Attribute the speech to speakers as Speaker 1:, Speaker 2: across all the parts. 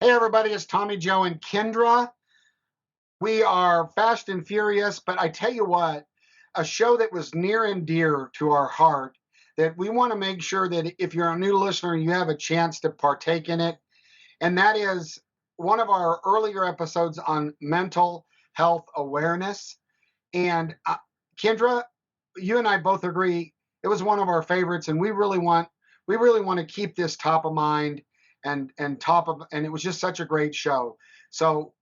Speaker 1: Hey, everybody, it's Tommy, Joe, and Kendra. We are fast and furious, but I tell you what, a show that was near and dear to our heart that we want to make sure that if you're a new listener, you have a chance to partake in it. And that is one of our earlier episodes on mental health awareness. And Kendra, you and I both agree it was one of our favorites, and we really want to keep this top of mind and it was just such a great show. So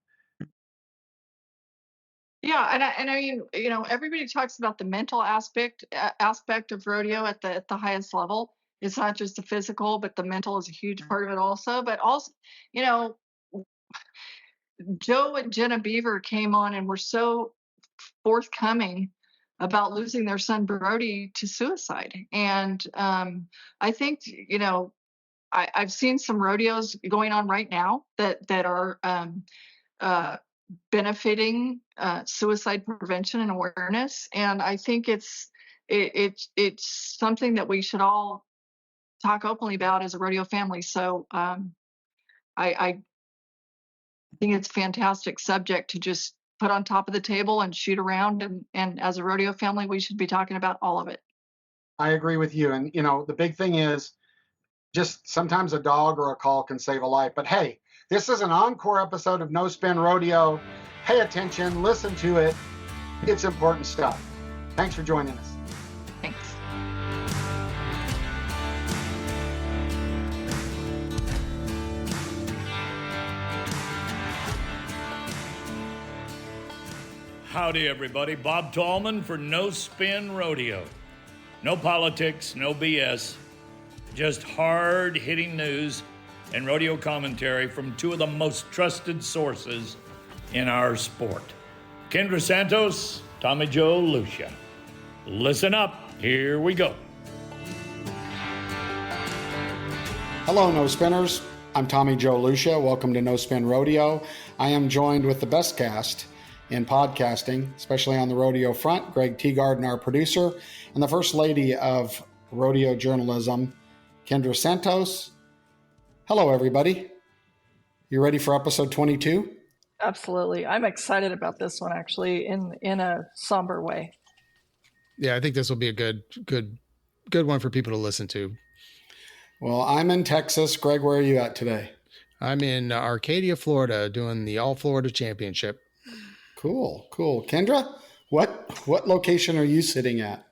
Speaker 2: Yeah, and I mean, everybody talks about the mental aspect of rodeo at the highest level. It's not just the physical, but the mental is a huge part of it also. But also, you know, Joe and Jenna Beaver came on and were so forthcoming about losing their son Brody to suicide. And I think, I've seen some rodeos going on right now that are uh, benefiting suicide prevention and awareness. And I think it's something that we should all talk openly about as a rodeo family. So I think it's a fantastic subject to just put on top of the table and shoot around. And as a rodeo family, we should be talking about all of it.
Speaker 1: I agree with you. And the big thing is just sometimes a dog or a call can save a life. But hey, this is an encore episode of No Spin Rodeo. Pay attention, listen to it. It's important stuff. Thanks for joining us.
Speaker 2: Thanks.
Speaker 3: Howdy, everybody. Bob Tallman for No Spin Rodeo. No politics, no BS, just hard-hitting news and rodeo commentary from two of the most trusted sources in our sport. Kendra Santos, Tommy Joe Lucia. Listen up. Here we go.
Speaker 1: Hello, No Spinners. I'm Tommy Joe Lucia. Welcome to No Spin Rodeo. I am joined with the best cast in podcasting, especially on the rodeo front, Greg T. Gardiner, our producer, and the First Lady of rodeo journalism, Kendra Santos. Hello, everybody. You ready for episode 22?
Speaker 4: Absolutely. I'm excited about this one, actually, in a somber way.
Speaker 5: Yeah, I think this will be a good one for people to listen to.
Speaker 1: Well, I'm in Texas. Greg, where are you at today?
Speaker 5: I'm in Arcadia, Florida, doing the All Florida Championship.
Speaker 1: Cool. Kendra, what location are you sitting at?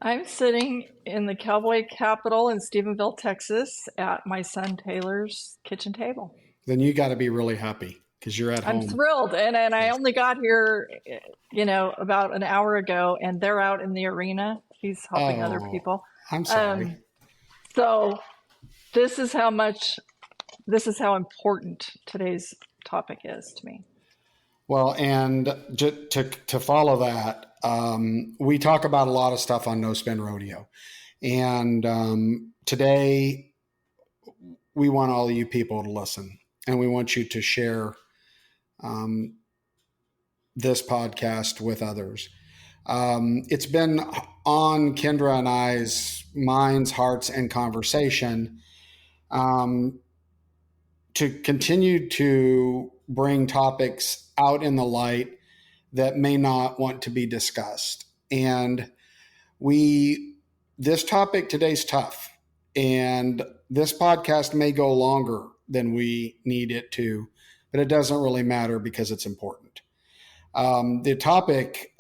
Speaker 4: I'm sitting in the cowboy capital in Stephenville, Texas, at my son Taylor's kitchen table.
Speaker 1: Then you got to be really happy because you're at home.
Speaker 4: I'm thrilled, and I only got here, about an hour ago, and they're out in the arena. He's helping other people.
Speaker 1: I'm sorry.
Speaker 4: So this is how important today's topic is to me.
Speaker 1: Well, and to follow that, we talk about a lot of stuff on No Spin Rodeo. And today, we want all of you people to listen. And we want you to share this podcast with others. It's been on Kendra and I's minds, hearts, and conversation to continue to bring topics out in the light that may not want to be discussed. And this topic today's tough, and this podcast may go longer than we need it to, but it doesn't really matter because it's important. The topic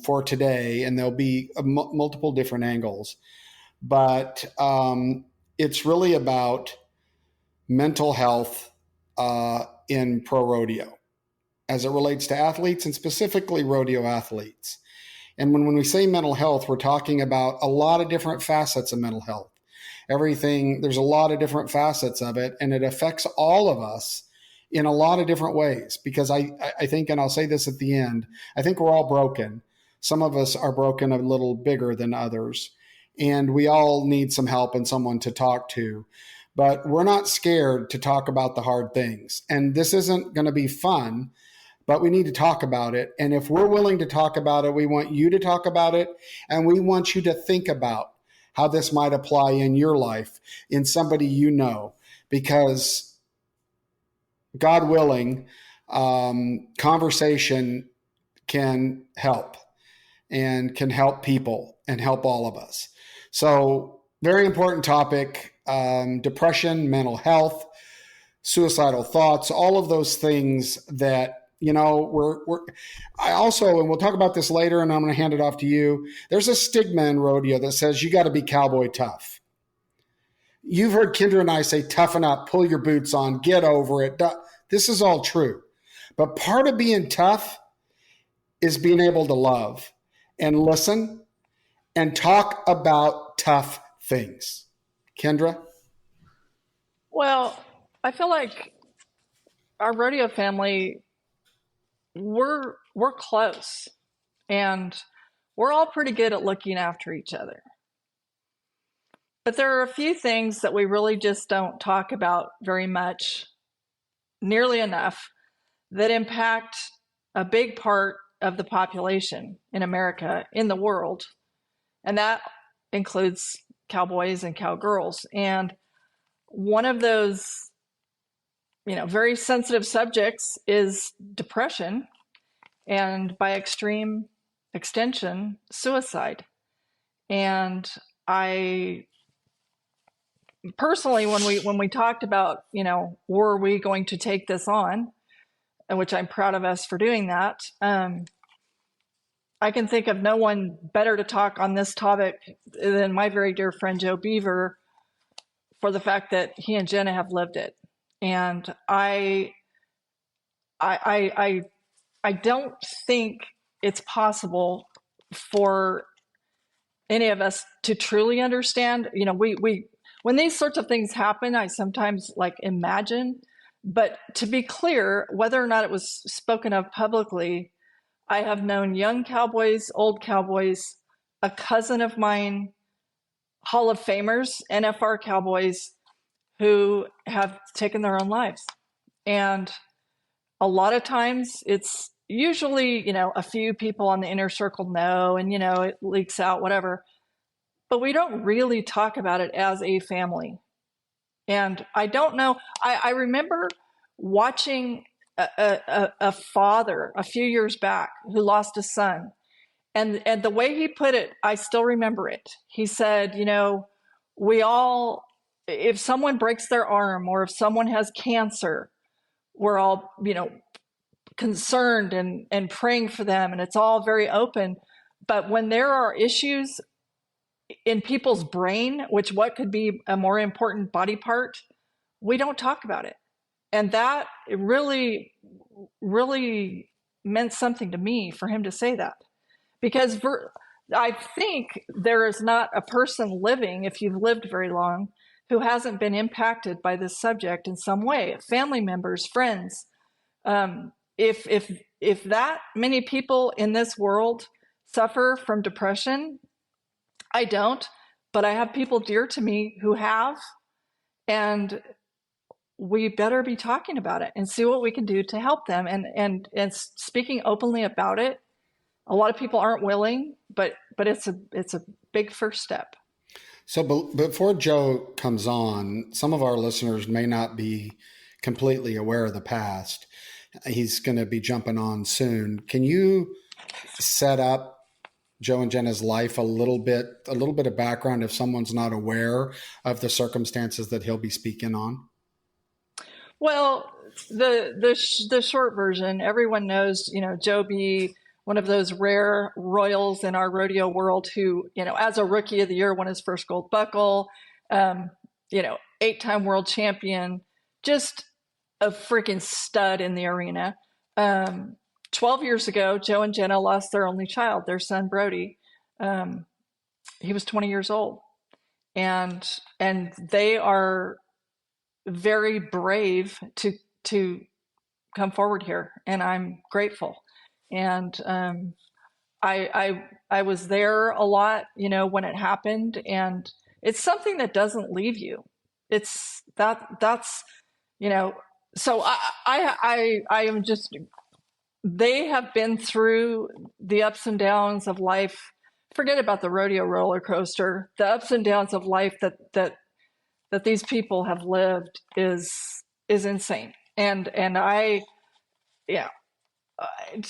Speaker 1: for today, and there'll be multiple different angles, but it's really about mental health in pro rodeo as it relates to athletes, and specifically rodeo athletes. And when we say mental health, we're talking about a lot of different facets of mental health. There's a lot of different facets of it, and it affects all of us in a lot of different ways. Because I think, and I'll say this at the end, I think we're all broken. Some of us are broken a little bigger than others, and we all need some help and someone to talk to. But we're not scared to talk about the hard things. And this isn't going to be fun, but we need to talk about it. And if we're willing to talk about it, we want you to talk about it. And we want you to think about how this might apply in your life, in somebody you know, because God willing, conversation can help and can help people and help all of us. So, very important topic: depression, mental health, suicidal thoughts, all of those things that, I also, and we'll talk about this later, and I'm going to hand it off to you. There's a stigma in rodeo that says you got to be cowboy tough. You've heard Kendra and I say, toughen up, pull your boots on, get over it. This is all true. But part of being tough is being able to love and listen and talk about tough things. Kendra?
Speaker 4: Well, I feel like our rodeo family, we're close, and we're all pretty good at looking after each other. But there are a few things that we really just don't talk about very much, nearly enough, that impact a big part of the population in America, in the world. And that includes cowboys and cowgirls. And one of those, very sensitive subjects is depression, and by extreme extension, suicide. And I personally, when we talked about, were we going to take this on, and which I'm proud of us for doing that, I can think of no one better to talk on this topic than my very dear friend Joe Beaver, for the fact that he and Jenna have lived it. And I don't think it's possible for any of us to truly understand. We when these sorts of things happen, I sometimes imagine, but to be clear, whether or not it was spoken of publicly, I have known young cowboys, old cowboys, a cousin of mine, Hall of Famers, NFR cowboys, who have taken their own lives. And a lot of times it's usually, a few people on the inner circle know, and, it leaks out, whatever. But we don't really talk about it as a family. And I don't know, I remember watching a father a few years back who lost a son. And the way he put it, I still remember it. He said, we all, if someone breaks their arm or if someone has cancer, we're all, concerned and praying for them. And it's all very open. But when there are issues in people's brain, which what could be a more important body part, we don't talk about it. And that really, really meant something to me for him to say that. Because I think there is not a person living, if you've lived very long, who hasn't been impacted by this subject in some way. Family members, friends. If that many people in this world suffer from depression, I don't, but I have people dear to me who have, and we better be talking about it and see what we can do to help them, and speaking openly about it. A lot of people aren't willing, but it's a big first step.
Speaker 1: So before Joe comes on, some of our listeners may not be completely aware of the past. He's going to be jumping on soon. Can you set up Joe and Jenna's life a little bit of background if someone's not aware of the circumstances that he'll be speaking on?
Speaker 4: Well, the short version, everyone knows, Joe B., one of those rare royals in our rodeo world who, as a rookie of the year, won his first gold buckle, 8-time world champion, just a freaking stud in the arena. 12 years ago, Joe and Jenna lost their only child, their son, Brody. He was 20 years old. And they are very brave to come forward here. And I'm grateful. And I was there a lot, when it happened. And it's something that doesn't leave you. It's that's, so I am just, they have been through the ups and downs of life. Forget about the rodeo roller coaster. The ups and downs of life that these people have lived is insane. And I, yeah,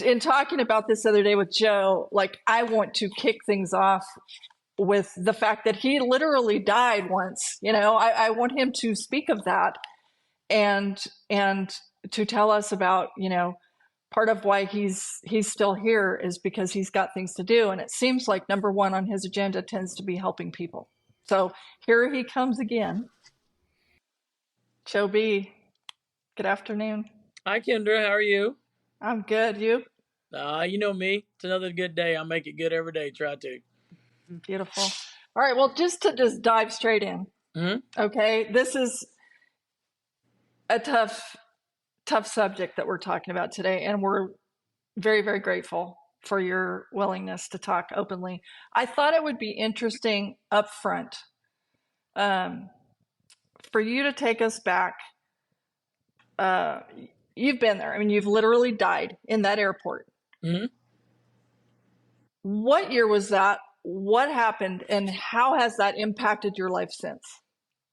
Speaker 4: in talking about this the other day with Joe, like I want to kick things off with the fact that he literally died once. I want him to speak of that and to tell us about, part of why he's still here is because he's got things to do. And it seems like number one on his agenda tends to be helping people. So here he comes again. Joe B, good afternoon.
Speaker 6: Hi, Kendra. How are you?
Speaker 4: I'm good. You?
Speaker 6: You know me. It's another good day. I make it good every day. Try to.
Speaker 4: Beautiful. All right. Well, just dive straight in.
Speaker 6: Mm-hmm.
Speaker 4: Okay. This is a tough subject that we're talking about today. And we're very, very grateful for your willingness to talk openly. I thought it would be interesting up front for you to take us back. You've been there. I mean, you've literally died in that airport.
Speaker 6: Mm-hmm.
Speaker 4: What year was that? What happened? And how has that impacted your life since?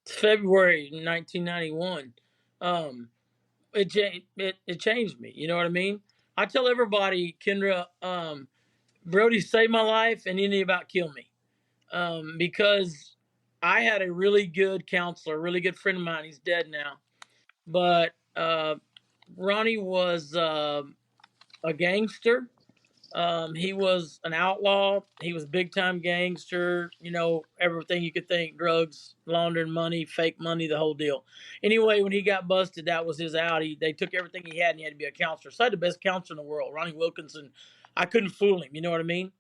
Speaker 6: It's February 1991. It changed me. You know what I mean? I tell everybody, Kendra, Brody saved my life and he didn't about kill me. Because I had a really good counselor, a really good friend of mine. He's dead now. But Ronnie was a gangster. He was an outlaw. He was a big time gangster, everything you could think, drugs, laundering money, fake money, the whole deal. Anyway, when he got busted, that was his out. They took everything he had and he had to be a counselor. So I had the best counselor in the world, Ronnie Wilkinson. I couldn't fool him. You know what I mean?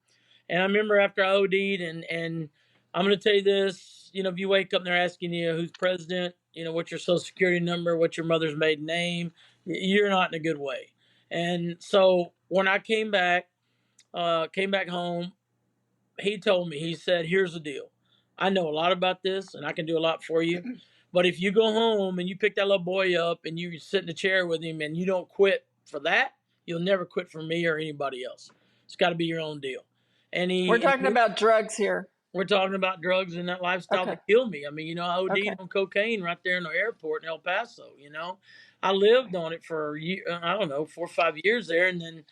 Speaker 6: And I remember after I OD'd and I'm going to tell you this, if you wake up and they're asking you who's president, what's your social security number, what's your mother's maiden name, you're not in a good way. And so when I came back home, he told me, he said, here's the deal. I know a lot about this and I can do a lot for you. But if you go home and you pick that little boy up and you sit in a chair with him and you don't quit for that, you'll never quit for me or anybody else. It's got to be your own deal. And
Speaker 4: we're talking about drugs here.
Speaker 6: We're talking about drugs and that lifestyle that killed me. I mean, I OD'd on cocaine right there in the airport in El Paso, I lived on it for, 4 or 5 years there. And then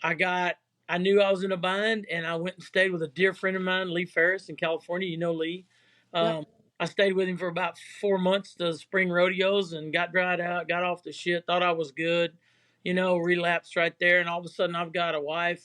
Speaker 6: I knew I was in a bind and I went and stayed with a dear friend of mine, Lee Ferris in California. You know Lee. I stayed with him for about 4 months to spring rodeos and got dried out, got off the shit, thought I was good, relapsed right there. And all of a sudden I've got a wife,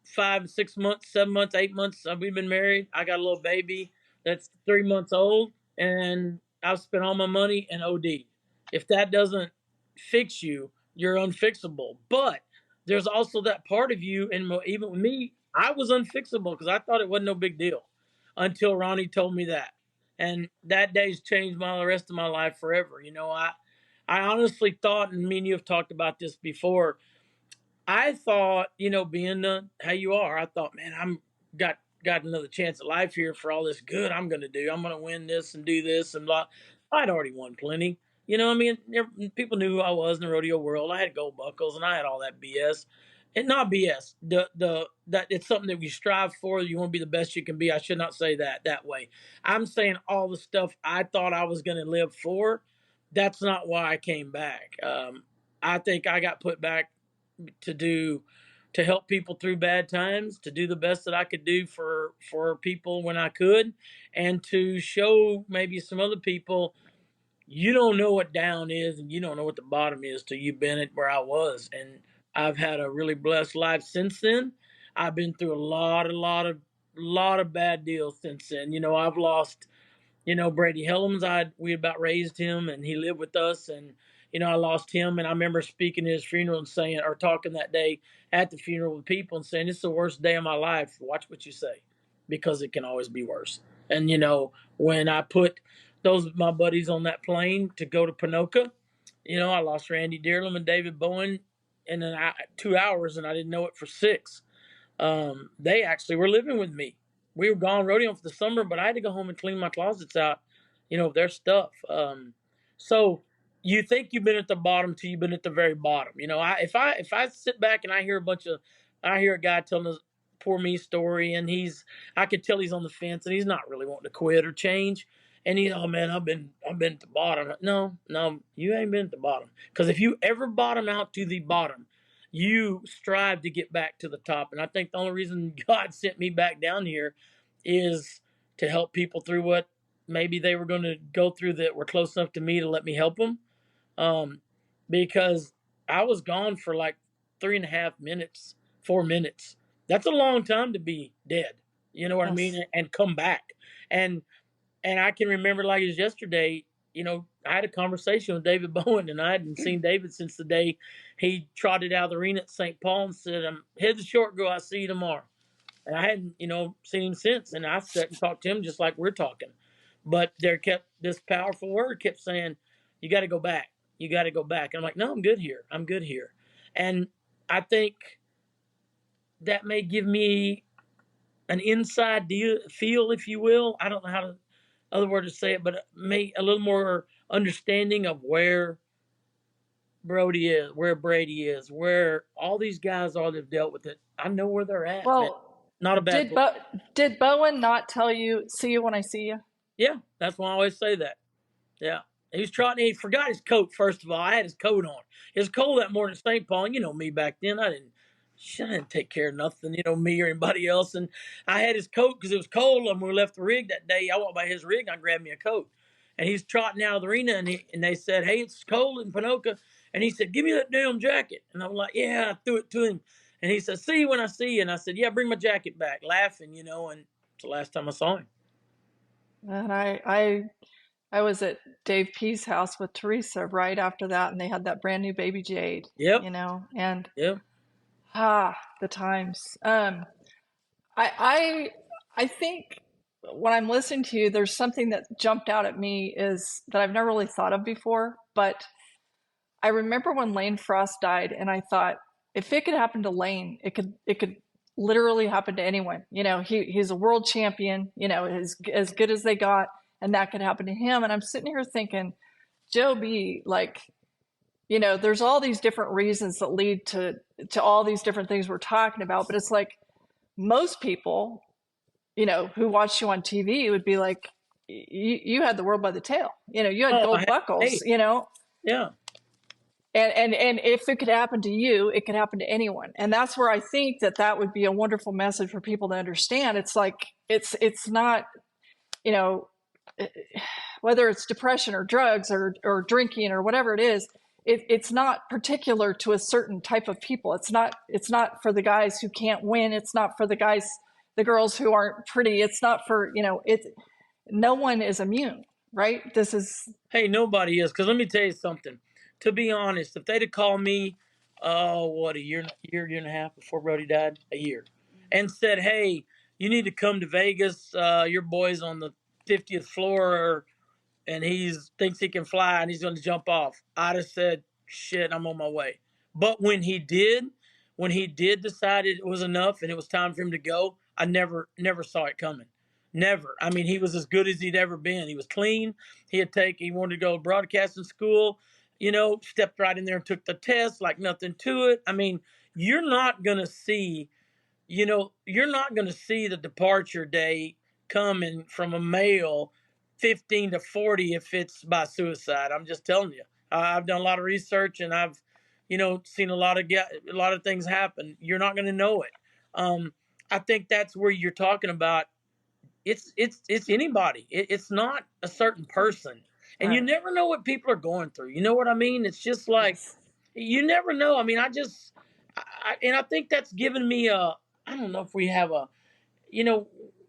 Speaker 6: 5, 6 months, 7 months, 8 months. We've been married. I got a little baby that's 3 months old and I've spent all my money and OD. If that doesn't fix you, you're unfixable. But there's also that part of you, and even with me, I was unfixable because I thought it wasn't no big deal until Ronnie told me that. And that day's changed the rest of my life forever. I honestly thought, and me and you have talked about this before, I thought, being how you are, I thought, man, I'm got another chance at life here for all this good I'm going to do. I'm going to win this and do this and blah. I'd already won plenty. People knew who I was in the rodeo world. I had gold buckles and I had all that BS. And not BS. That it's something that we strive for. You want to be the best you can be. I should not say that way. I'm saying all the stuff I thought I was going to live for. That's not why I came back. I think I got put back to help people through bad times, to do the best that I could do for people when I could, and to show maybe some other people you don't know what down is and you don't know what the bottom is till you've been at where I was. And I've had a really blessed life since then. I've been through a lot of bad deals since then. I've lost, Brady Helms. We about raised him and he lived with us, and I lost him. And I remember speaking at his funeral and saying, or talking that day at the funeral with people and saying, "It's the worst day of my life. Watch what you say, because it can always be worse." And when I put my buddies on that plane to go to Pinoca, I lost Randy Dearlam and David Bowen in 2 hours, and I didn't know it for 6. They actually were living with me. We were gone rodeoing for the summer, but I had to go home and clean my closets out, their stuff. So you think you've been at the bottom till you've been at the very bottom. If I sit back and I hear a guy telling a poor me story, and I could tell he's on the fence and he's not really wanting to quit or change. And he's, oh man, I've been at the bottom. No, you ain't been at the bottom. Because if you ever bottom out to the bottom, you strive to get back to the top. And I think the only reason God sent me back down here is to help people through what maybe they were going to go through that were close enough to me to let me help them. Because I was gone for like 3.5 minutes, 4 minutes. That's a long time to be dead. You know what I mean? And come back. And I can remember like it was yesterday, I had a conversation with David Bowen, and I hadn't seen David since the day he trotted out of the arena at St. Paul and said, head to short go, I'll see you tomorrow. And I hadn't, seen him since. And I sat and talked to him just like we're talking. But there kept this powerful word kept saying, you got to go back. You got to go back. And I'm like, no, I'm good here. I'm good here. And I think that may give me an inside feel, if you will. I don't know how to other word to say it, but may a little more understanding of where Brody is, where Brady is, where all these guys are that've dealt with it. I know where they're at. Well, man. Not a bad.
Speaker 4: Did Bowen not tell you, see you when I see you?
Speaker 6: Yeah, that's why I always say that. Yeah. He was trotting. He forgot his coat, first of all. I had his coat on. It was cold that morning at St. Paul. And you know me back then. I didn't take care of nothing, me or anybody else. And I had his coat because it was cold. And when we left the rig that day, I walked by his rig and I grabbed me a coat. And he's trotting out of the arena, and they said, hey, it's cold in Pinoca. And he said, give me that damn jacket. And I'm like, yeah, I threw it to him. And he said, see you when I see you. And I said, yeah, bring my jacket back, laughing, and it's the last time I saw him.
Speaker 4: And I was at Dave P's house with Teresa right after that, and they had that brand new baby Jade.
Speaker 6: Yep.
Speaker 4: And
Speaker 6: yep.
Speaker 4: The times. I think when I'm listening to you, there's something that jumped out at me is that I've never really thought of before. But I remember when Lane Frost died, and I thought, if it could happen to Lane, it could literally happen to anyone. He's a world champion. As good as they got. And that could happen to him. And I'm sitting here thinking, Joe B, there's all these different reasons that lead to all these different things we're talking about. But it's like most people, who watch you on TV would be like, you had the world by the tail. You had gold buckles,
Speaker 6: Yeah.
Speaker 4: And if it could happen to you, it could happen to anyone. And that's where I think that would be a wonderful message for people to understand. It's like, it's not, whether it's depression or drugs or drinking or whatever it is, it's not particular to a certain type of people. It's not for the guys who can't win. It's not for the girls who aren't pretty. It's not for, no one is immune, right?
Speaker 6: Hey, nobody is. Cause let me tell you something, to be honest, if they'd have called me, a year and a half before Brody died, a year, and said, hey, you need to come to Vegas. Your boy's on the 50th floor and he thinks he can fly and he's going to jump off, I'd have said, shit, I'm on my way. But when he did decide it was enough and it was time for him to go, I never saw it coming. Never. I mean, he was as good as he'd ever been. He was clean. He wanted to go to broadcasting school, stepped right in there and took the test like nothing to it. I mean, you're not going to see the departure day coming from a male 15 to 40 if it's by suicide. I'm just telling you. I've done a lot of research and I've, seen a lot of things happen. You're not going to know it. I think that's where you're talking about. It's anybody. It's not a certain person, and right. You never know what people are going through. You know what I mean? It's just like you never know. I mean, I think that's given me I don't know if we have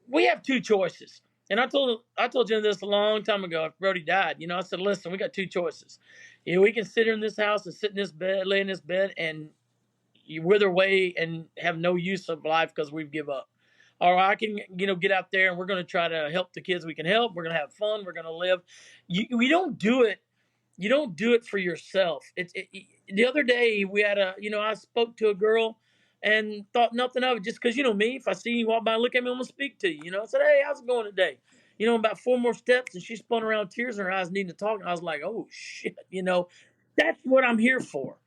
Speaker 6: we have two choices. And I told you this a long time ago after Brody died. I said, listen, we got two choices. We can sit here in this house and sit in this bed, lay in this bed, and you wither away and have no use of life because we've give up. Or I can, get out there and we're going to try to help the kids we can help. We're going to have fun. We're going to live. We don't do it. You don't do it for yourself. The other day we had I spoke to a girl and thought nothing of it just because, me, if I see you walk by and look at me, I'm going to speak to you. I said, hey, how's it going today? About 4 more steps and she spun around, tears in her eyes, needing to talk. And I was like, oh, shit, that's what I'm here for.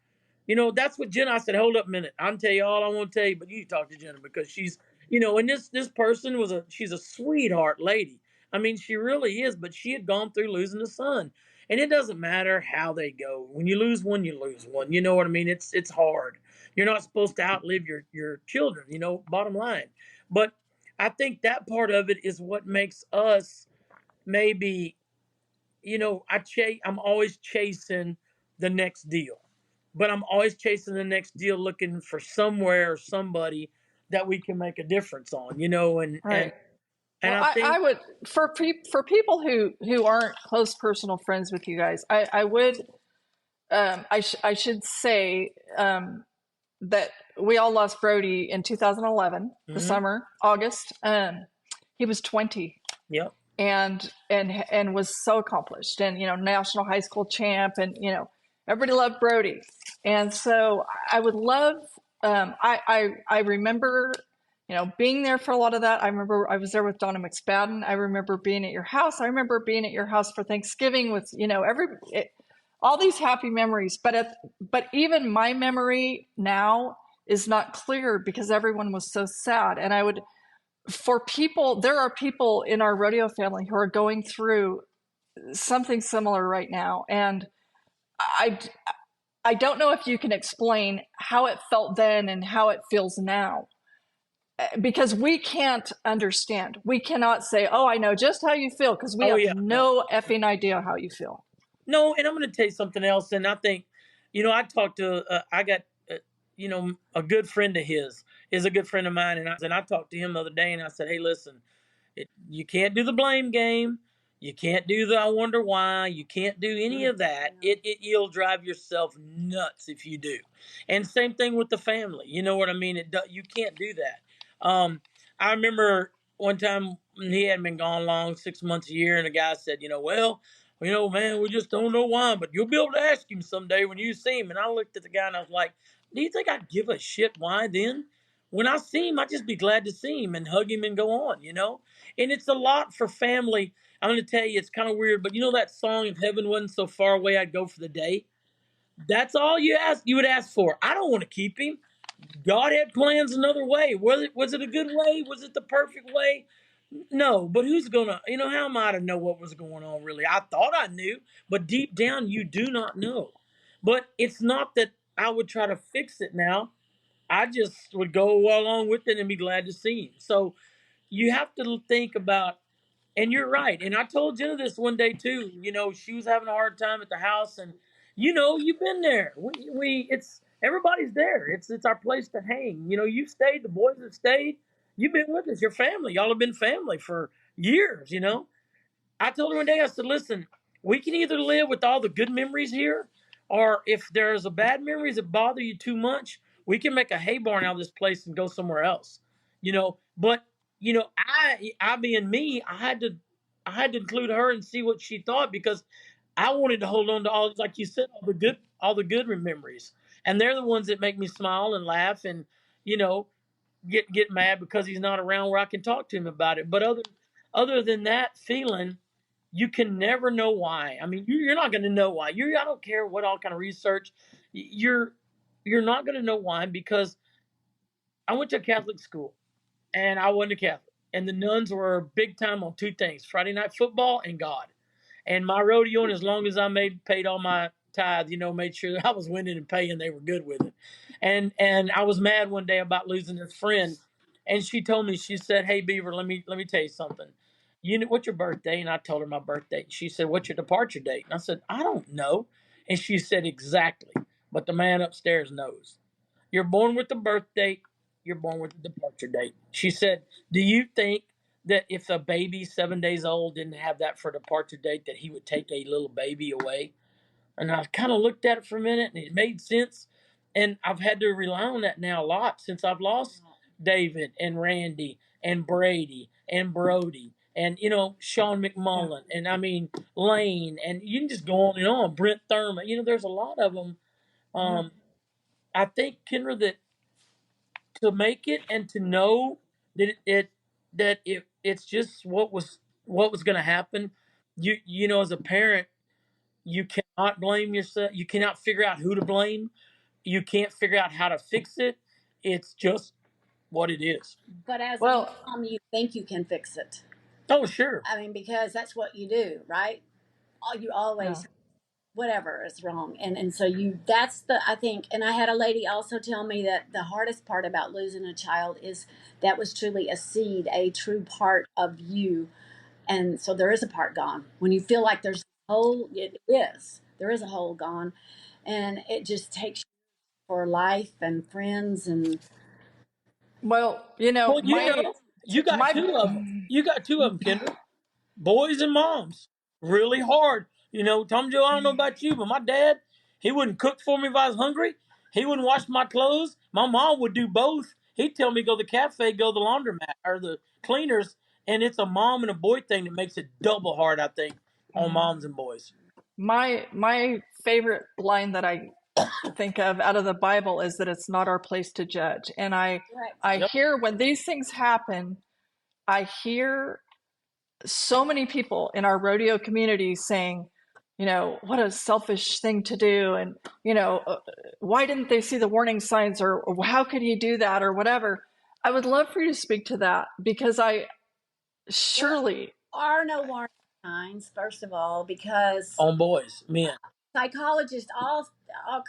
Speaker 6: That's what Jenna, I said, hold up a minute. I'll tell you all I want to tell you, but you talk to Jenna because she's, and this person she's a sweetheart lady. I mean, she really is, but she had gone through losing a son. And it doesn't matter how they go. When you lose one, you lose one. You know what I mean? It's hard. You're not supposed to outlive your children, bottom line. But I think that part of it is what makes us maybe, I'm always chasing the next deal. But I'm always chasing the next deal, looking for somewhere or somebody that we can make a difference on, and
Speaker 4: Right.
Speaker 6: and
Speaker 4: Well,
Speaker 6: I think
Speaker 4: I would for people who aren't close personal friends with you guys, I would I should say that we all lost Brody in 2011, the summer, August. He was 20.
Speaker 6: Yep.
Speaker 4: And was so accomplished, and national high school champ, and everybody loved Brody. And so I would love. I remember being there for a lot of that. I remember I was there with Donna McSpadden. I remember being at your house. I remember being at your house for Thanksgiving with all these happy memories. But even my memory now is not clear because everyone was so sad. And I would, for people, there are people in our rodeo family who are going through something similar right now. And I don't know if you can explain how it felt then and how it feels now, because we can't understand. We cannot say, oh, I know just how you feel, because we have no effing idea how you feel.
Speaker 6: No, and I'm going to tell you something else. And I think, I talked to, I got, a good friend of his is a good friend of mine. And I talked to him the other day and I said, hey, listen, you can't do the blame game. You can't do the I wonder why. You can't do any of that. You'll drive yourself nuts if you do. And same thing with the family. You know what I mean? You can't do that. I remember one time he hadn't been gone long, 6 months, a year, and the guy said, man, we just don't know why, but you'll be able to ask him someday when you see him. And I looked at the guy and I was like, do you think I'd give a shit why then? When I see him, I'd just be glad to see him and hug him and go on, And it's a lot for family. I'm going to tell you, it's kind of weird, but that song, If Heaven Wasn't So Far Away, I'd Go for the Day. That's all you would ask for. I don't want to keep him. God had plans another way. Was it a good way? Was it the perfect way? No, but who's gonna, how am I to know what was going on really? I thought I knew, but deep down you do not know. But it's not that I would try to fix it now. I just would go along with it and be glad to see him. So you have to think about, and you're right. And I told Jenna this one day too. She was having a hard time at the house, and you've been there. It's everybody's there. It's our place to hang. You've stayed. The boys have stayed. You've been with us. Your family. Y'all have been family for years. I told her one day. I said, "Listen, we can either live with all the good memories here, or if there's a bad memories that bother you too much, we can make a hay barn out of this place and go somewhere else." But I being me, I had to include her and see what she thought, because I wanted to hold on to all, like you said, all the good memories, and they're the ones that make me smile and laugh and get mad because he's not around where I can talk to him about it. But other than that feeling, you can never know why. I mean, you're not going to know why. I don't care what all kind of research, you're not going to know why, because I went to a Catholic school. And I wasn't a Catholic. And the nuns were big time on two things: Friday night football and God. And my rodeoing, as long as I paid all my tithes, made sure that I was winning and paying, they were good with it. And I was mad one day about losing this friend. And she told me, she said, hey, Beaver, let me tell you something. What's your birthday? And I told her my birthday. She said, what's your departure date? And I said, I don't know. And she said, exactly. But the man upstairs knows. You're born with the birth date. You're born with the departure date. She said, do you think that if a baby 7 days old didn't have that for departure date, that he would take a little baby away? And I kind of looked at it for a minute, and it made sense. And I've had to rely on that now a lot since I've lost David and Randy and Brady and Brody and, Sean McMullen and, Lane. And you can just go on and on. Brent Thurman. There's a lot of them. I think, Kendra, that to make it and to know that it's just what was going to happen. As a parent, you cannot blame yourself. You cannot figure out who to blame. You can't figure out how to fix it. It's just what it is.
Speaker 7: But as a mom, you think you can fix it.
Speaker 6: Oh, sure.
Speaker 7: I mean, because that's what you do, right? You always, whatever is wrong. And so that's I think, and I had a lady also tell me that the hardest part about losing a child is that was truly a seed, a true part of you. And so there is a part gone. When you feel like there's a hole, there is a hole gone. And it just takes you for life and friends and.
Speaker 4: Well,
Speaker 6: you got two of them. You got two of them, Kendra. Boys and moms. Really hard. Tom Joe, I don't know about you, but my dad, he wouldn't cook for me if I was hungry. He wouldn't wash my clothes. My mom would do both. He'd tell me go to the cafe, go to the laundromat or the cleaners, and it's a mom and a boy thing that makes it double hard, I think, on moms and boys.
Speaker 4: My favorite line that I think of out of the Bible is that it's not our place to judge. And I hear when these things happen, I hear so many people in our rodeo community saying, what a selfish thing to do. And, why didn't they see the warning signs, or how could he do that, or whatever. I would love for you to speak to that, because surely
Speaker 7: there are no warning signs, first of all, because
Speaker 6: on boys, men,
Speaker 7: psychologists, all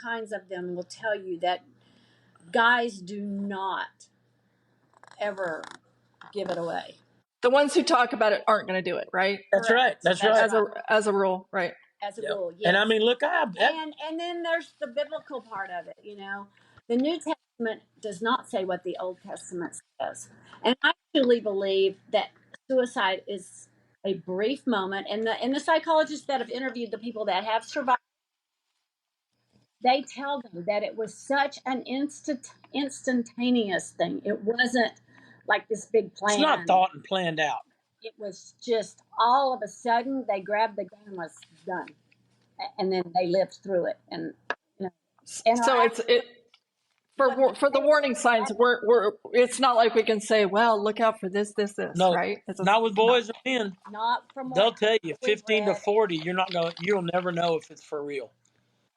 Speaker 7: kinds of them will tell you that guys do not ever give it away.
Speaker 4: The ones who talk about it aren't going to do it, right?
Speaker 6: That's right. That's right.
Speaker 4: As a rule, right?
Speaker 7: As a rule, yes.
Speaker 6: And I mean, look,
Speaker 7: and then there's the biblical part of it. The New Testament does not say what the Old Testament says, and I truly believe that suicide is a brief moment. And the psychologists that have interviewed the people that have survived, they tell them that it was such an instantaneous thing. It wasn't like this big plan.
Speaker 6: It's not thought and planned out.
Speaker 7: It was just all of a sudden they grabbed the gun and was done, and then they lived through it. And
Speaker 4: so for the warning signs, it's not like we can say, well, look out for this,
Speaker 6: no,
Speaker 4: right?
Speaker 6: Not with boys or men.
Speaker 7: Not from
Speaker 6: they'll tell you 15 to 40. You'll never know if it's for real.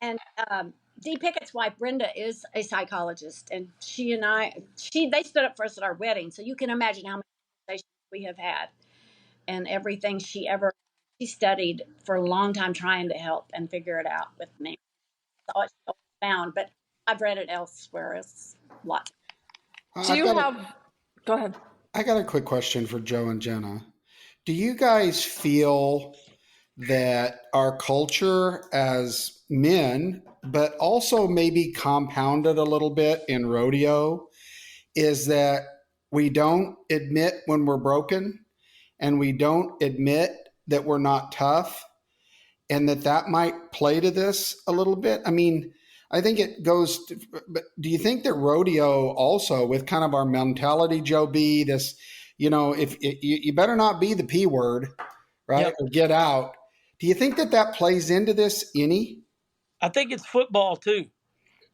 Speaker 7: And Dee Pickett's wife, Brenda, is a psychologist, and they stood up for us at our wedding. So you can imagine how many conversations we have had, and everything she studied for a long time trying to help and figure it out with me. So it's found, but I've read it elsewhere as lots.
Speaker 4: Go ahead.
Speaker 1: I got a quick question for Joe and Jenna. Do you guys feel that our culture as men, but also maybe compounded a little bit in rodeo, is that we don't admit when we're broken, and we don't admit that we're not tough, and that might play to this a little bit? I mean, I think it goes to, but do you think that rodeo also, with kind of our mentality, Joe B, this, if you better not be the P word, right? Yep. Or get out. Do you think that plays into this any?
Speaker 6: I think it's football too.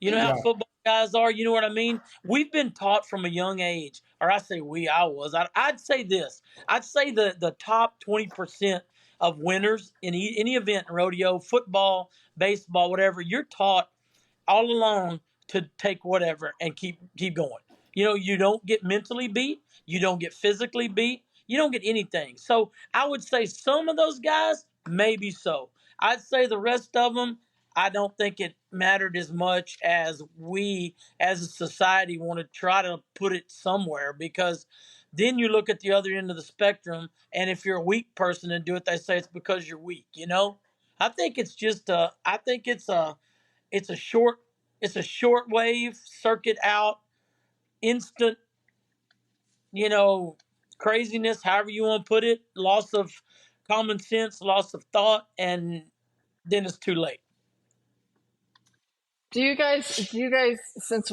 Speaker 6: You know how football guys are? You know what I mean? We've been taught from a young age, or I say I'd say this. I'd say the top 20% of winners in any event in rodeo, football, baseball, whatever, you're taught all along to take whatever and keep going. You don't get mentally beat. You don't get physically beat. You don't get anything. So I would say some of those guys, maybe so. I'd say the rest of them, I don't think it mattered as much as we as a society want to try to put it somewhere, because then you look at the other end of the spectrum, and if you're a weak person and do it, they say it's because you're weak. I think it's just it's a short wave, circuit out, instant, craziness, however you want to put it, loss of common sense, loss of thought, and then it's too late.
Speaker 4: Do you guys, since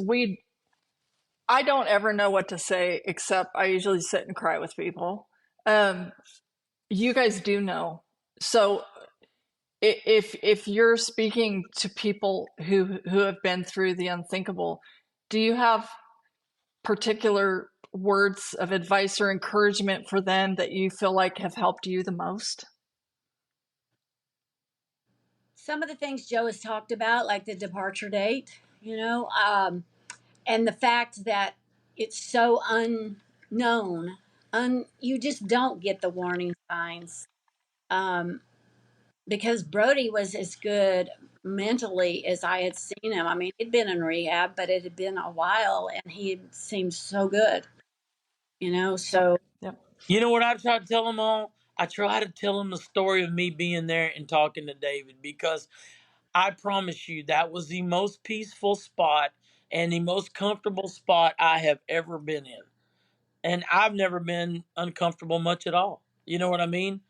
Speaker 4: I don't ever know what to say, except I usually sit and cry with people. You guys do know. So if you're speaking to people who have been through the unthinkable, do you have particular words of advice or encouragement for them that you feel like have helped you the most?
Speaker 7: Some of the things Joe has talked about, like the departure date, and the fact that it's so unknown you just don't get the warning signs. Because Brody was as good mentally as I had seen him. I mean, he'd been in rehab, but it had been a while, and he seemed so good. So.
Speaker 4: Yep.
Speaker 6: You know what I try to tell them all? I try to tell them the story of me being there and talking to David, because I promise you that was the most peaceful spot and the most comfortable spot I have ever been in. And I've never been uncomfortable much at all. You know what I mean?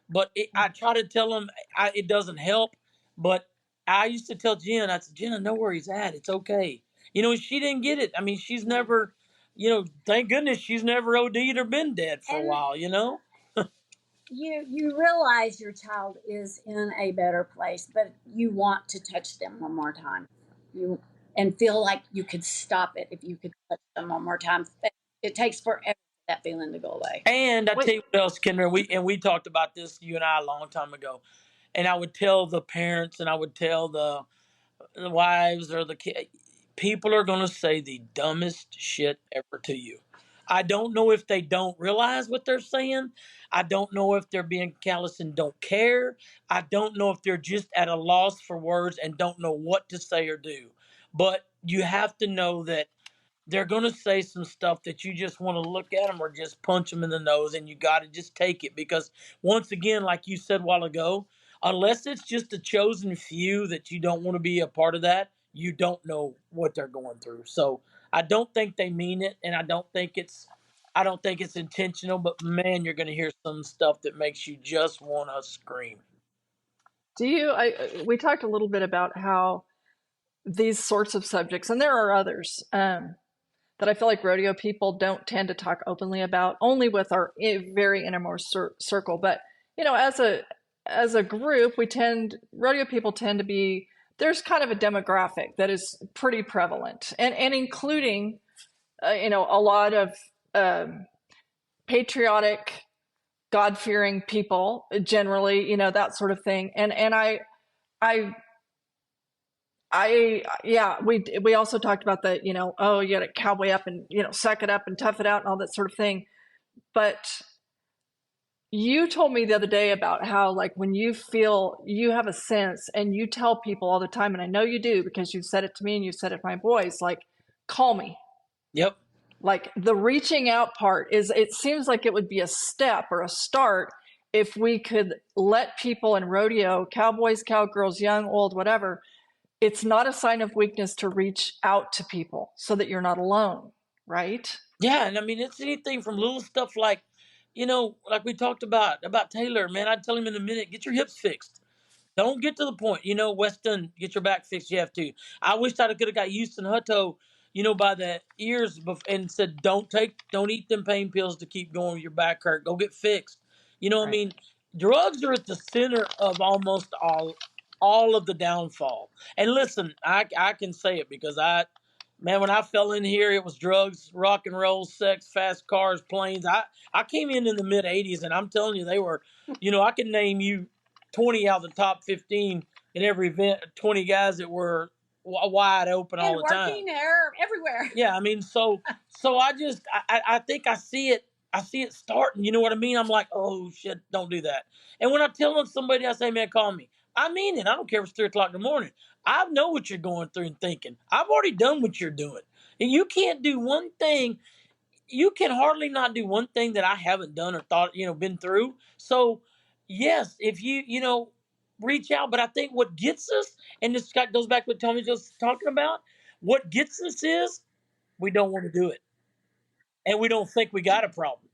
Speaker 6: But I try to tell them it doesn't help. But I used to tell Jen, I said, Jen, I know where he's at. It's okay. She didn't get it. I mean, she's never, thank goodness she's never OD'd or been dead for a while,
Speaker 7: You realize your child is in a better place, but you want to touch them one more time. And feel like you could stop it if you could touch them one more time. It takes forever for that feeling to go away.
Speaker 6: And I tell you what else, Kendra, we talked about this, you and I, a long time ago. And I would tell the parents, and I would tell the wives or the kids, people are going to say the dumbest shit ever to you. I don't know if they don't realize what they're saying. I don't know if they're being callous and don't care. I don't know if they're just at a loss for words and don't know what to say or do. But you have to know that they're going to say some stuff that you just want to look at them or just punch them in the nose, and you got to just take it, because once again, like you said a while ago, unless it's just a chosen few that you don't want to be a part of that, you don't know what they're going through. So I don't think they mean it, and I don't think it's intentional, but man, you're going to hear some stuff that makes you just want to scream.
Speaker 4: We talked a little bit about how these sorts of subjects, and there are others, that I feel like rodeo people don't tend to talk openly about, only with our very innermost circle. But, as a group, rodeo people tend to be, there's kind of a demographic that is pretty prevalent, and including, a lot of patriotic, God-fearing people generally, that sort of thing. And we also talked about the, you got to cowboy up and, suck it up and tough it out and all that sort of thing. But you told me the other day about how, like, when you feel you have a sense and you tell people all the time, and I know you do because you've said it to me and you've said it to my boys, like, call me.
Speaker 6: Yep.
Speaker 4: Like, the reaching out part it seems like it would be a step or a start if we could let people in rodeo, cowboys, cowgirls, young, old, whatever, it's not a sign of weakness to reach out to people so that you're not alone, right?
Speaker 6: Yeah, and I mean, it's anything from little stuff like, like we talked about Taylor, man, I'd tell him in a minute, get your hips fixed. Don't get to the point, Weston, get your back fixed, you have to. I wish I could have got Houston Hutto, by the ears and said, don't eat them pain pills to keep going with your back hurt. Go get fixed. Right. I mean, drugs are at the center of almost all of the downfall. And listen, I can say it because when I fell in here, it was drugs, rock and roll, sex, fast cars, planes. I came in the mid 80s, and I'm telling you, they were, I can name you 20 out of the top 15 in every event, 20 guys that were wide open all the time.
Speaker 7: Working there everywhere.
Speaker 6: Yeah, I mean, so I think I see it starting. You know what I mean? I'm like, oh shit, don't do that. And when I tell somebody, I say, man, call me. I mean it. I don't care if it's 3:00 in the morning. I know what you're going through and thinking. I've already done what you're doing. And you can't do one thing. You can hardly not do one thing that I haven't done or thought, been through. So yes, if you reach out, but I think what gets us, and this goes back to what Tommy just talking about, what gets us is we don't want to do it. And we don't think we got a problem,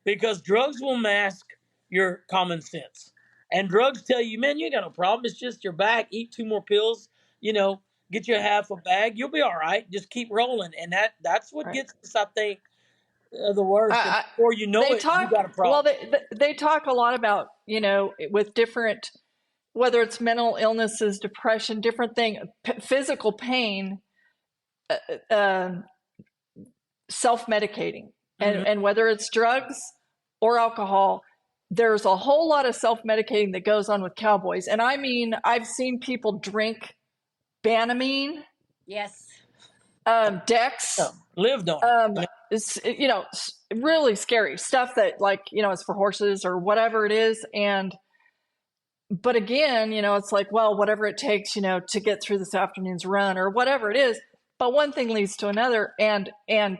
Speaker 6: because drugs will mask your common sense. And drugs tell you, man, you ain't got no problem. It's just your back. Eat 2 more pills, get you a half a bag. You'll be all right. Just keep rolling. And that's what gets us, I think, the worst. Before you know it, you got a problem.
Speaker 4: Well, they talk a lot about, with different, whether it's mental illnesses, depression, different thing, physical pain, self-medicating. And whether it's drugs or alcohol, there's a whole lot of self-medicating that goes on with cowboys. And I mean, I've seen people drink Banamine.
Speaker 7: Yes.
Speaker 4: Dex.
Speaker 6: Lived on it.
Speaker 4: It's, really scary stuff that, like, it's for horses or whatever it is. But again, it's like, well, whatever it takes, to get through this afternoon's run or whatever it is. But one thing leads to another. And